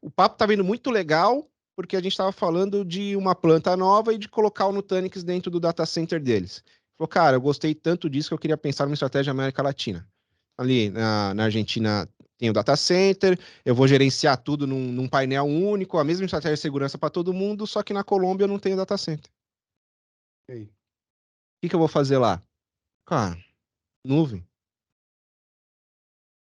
O papo está vindo muito legal, porque a gente estava falando de uma planta nova e de colocar o Nutanix dentro do data center deles. Falou, cara, eu gostei tanto disso que eu queria pensar numa estratégia América Latina. Ali na Argentina tem o data center, eu vou gerenciar tudo num painel único, a mesma estratégia de segurança para todo mundo, só que na Colômbia eu não tenho data center. E aí? O que eu vou fazer lá? Cara, nuvem.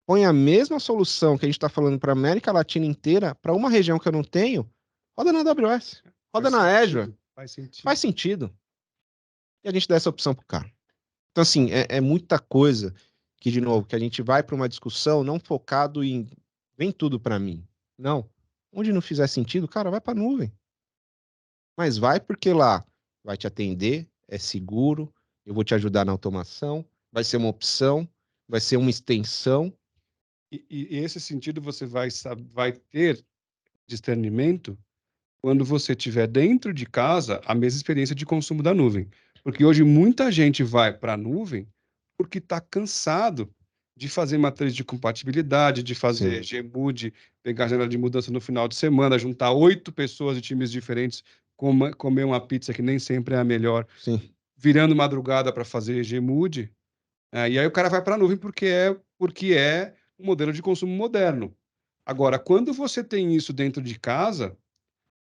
Põe a mesma solução que a gente está falando para a América Latina inteira, para uma região que eu não tenho, roda na AWS, roda na Azure. Faz sentido. Faz sentido. E a gente dá essa opção pro cara. Então, assim, é muita coisa que, de novo, que a gente vai para uma discussão não focado em vem tudo para mim. Não. Onde não fizer sentido, cara, vai para nuvem. Mas vai porque lá vai te atender, é seguro, eu vou te ajudar na automação, vai ser uma opção, vai ser uma extensão. E esse sentido você vai ter discernimento quando você tiver dentro de casa a mesma experiência de consumo da nuvem. Porque hoje muita gente vai para a nuvem porque está cansado de fazer matriz de compatibilidade, de fazer Gmood, pegar a janela de mudança no final de semana, juntar 8 pessoas de times diferentes, comer uma pizza que nem sempre é a melhor, virando madrugada para fazer Gmood. E aí o cara vai para a nuvem porque é um modelo de consumo moderno. Agora, quando você tem isso dentro de casa,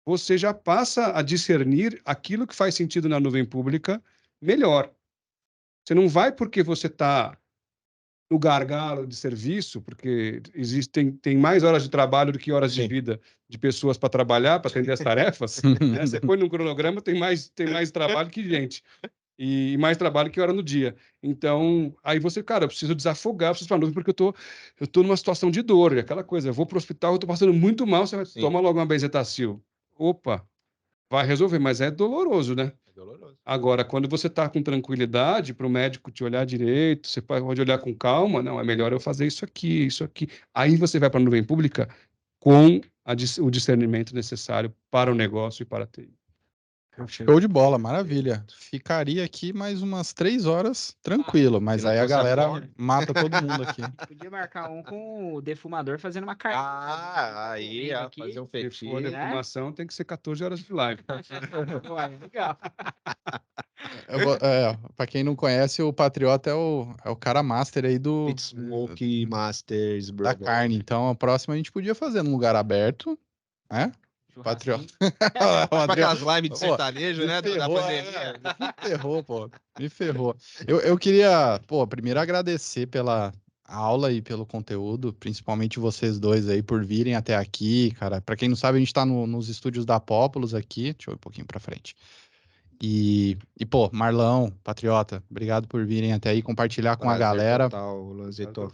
você já passa a discernir aquilo que faz sentido na nuvem pública melhor. Você não vai porque você está no gargalo de serviço, porque tem mais horas de trabalho do que horas de vida de pessoas para trabalhar, para atender as tarefas. Né? Você põe no cronograma, tem mais trabalho que gente. E mais trabalho que hora no dia. Então, aí você, cara, eu preciso desafogar, eu preciso para a nuvem, porque eu tô numa situação de dor, e aquela coisa, eu vou para o hospital, eu tô passando muito mal, você vai tomar logo uma benzetacil. Opa, vai resolver, mas é doloroso, né? É doloroso. Agora, quando você está com tranquilidade, para o médico te olhar direito, você pode olhar com calma, não, é melhor eu fazer isso aqui, isso aqui. Aí você vai para a nuvem pública com o discernimento necessário para o negócio e para a TI. Show de bola, maravilha. Ficaria aqui mais umas 3 horas tranquilo, mas se não aí a fosse a galera fome. mata todo mundo aqui. Podia marcar um com o defumador fazendo uma carne. Aí, fazer um Se fetiche. for defumação, tem que ser 14 horas de live. Legal. Pra quem não conhece, o Patriota é o cara master aí Pit Smoke Masters, da brother. carne. Então, a próxima a gente podia fazer num lugar aberto, né? Patriota. Para aquelas lives de sertanejo, Me né? Da ferrou, pandemia. Me ferrou, pô. Me ferrou. Eu queria, primeiro agradecer pela aula e pelo conteúdo, principalmente vocês dois aí por virem até aqui, cara. Pra quem não sabe, a gente tá nos estúdios da Populous aqui. Deixa eu ir um pouquinho pra frente. Pô, Marlão, Patriota, obrigado por virem até aí compartilhar com a galera. Total, Lanzito.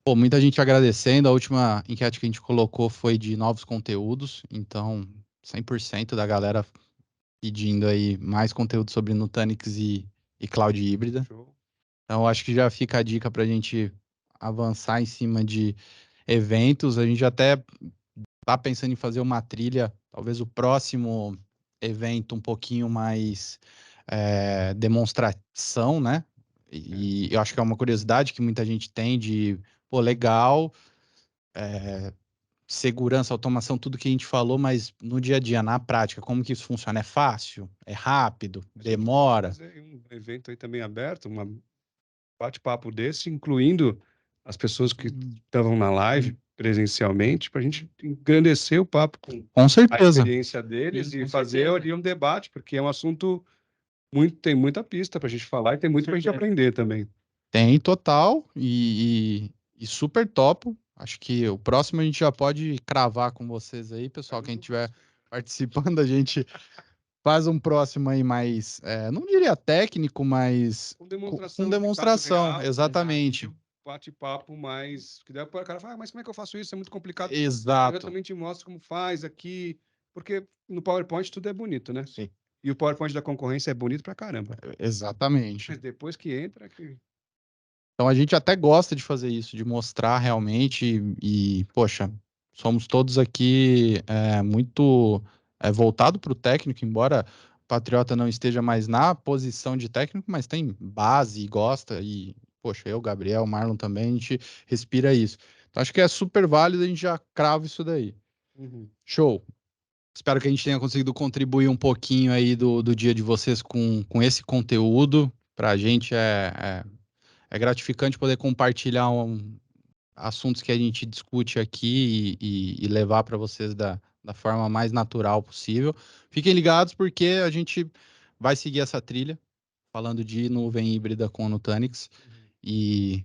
Pô, muita gente agradecendo. A última enquete que a gente colocou foi de novos conteúdos, então 100% da galera pedindo aí mais conteúdo sobre Nutanix e cloud híbrida. Então, acho que já fica a dica para a gente avançar em cima de eventos. A gente até tá pensando em fazer uma trilha, talvez o próximo evento um pouquinho mais demonstração, né? E eu acho que é uma curiosidade que muita gente tem de pô, legal, segurança, automação, tudo que a gente falou, mas no dia a dia, na prática, como que isso funciona? É fácil? É rápido? A gente Demora? pode fazer um evento aí também aberto, um bate-papo desse, incluindo as pessoas que estavam na live presencialmente, para a gente engrandecer o papo com Com a certeza. experiência deles Sim, e com fazer certeza. ali um debate, porque é um assunto tem muita pista para a gente falar e tem muito para a gente certeza. aprender também. Tem total e super topo. Acho que o próximo a gente já pode cravar com vocês aí, pessoal. Quem estiver participando, a gente faz um próximo aí mais, não diria técnico, mas Com com demonstração, demonstração, real, exatamente. bate-papo mais. Que daí o cara fala, mas como é que eu faço isso? É muito complicado. Eu Exato. também te mostro como faz aqui. Porque no PowerPoint tudo é bonito, né? Sim. E o PowerPoint da concorrência é bonito pra caramba. Exatamente. Mas depois que entra, que. Então a gente até gosta de fazer isso, de mostrar realmente e poxa, somos todos aqui muito voltado para o técnico, embora o Patriota não esteja mais na posição de técnico, mas tem base e gosta e poxa, eu, Gabriel, Marlon também, a gente respira isso. Então acho que é super válido, a gente já crava isso daí. Show. Espero que a gente tenha conseguido contribuir um pouquinho aí do dia de vocês com esse conteúdo. Para a gente é gratificante poder compartilhar assuntos que a gente discute aqui e levar para vocês da forma mais natural possível. Fiquem ligados porque a gente vai seguir essa trilha, falando de nuvem híbrida com o Nutanix. E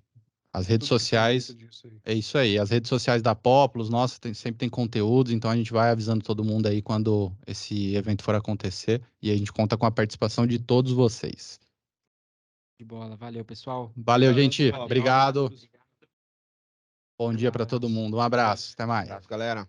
as redes Tudo que tá sociais, dentro disso aí. é isso aí. As redes sociais da Populus, nossa, sempre tem conteúdos, então a gente vai avisando todo mundo aí quando esse evento for acontecer. E a gente conta com a participação de todos vocês. De bola. Valeu, pessoal. Valeu, Obrigado, gente. pessoal. Obrigado. Bom dia para todo mundo. Um abraço. Até mais. Abraço, galera.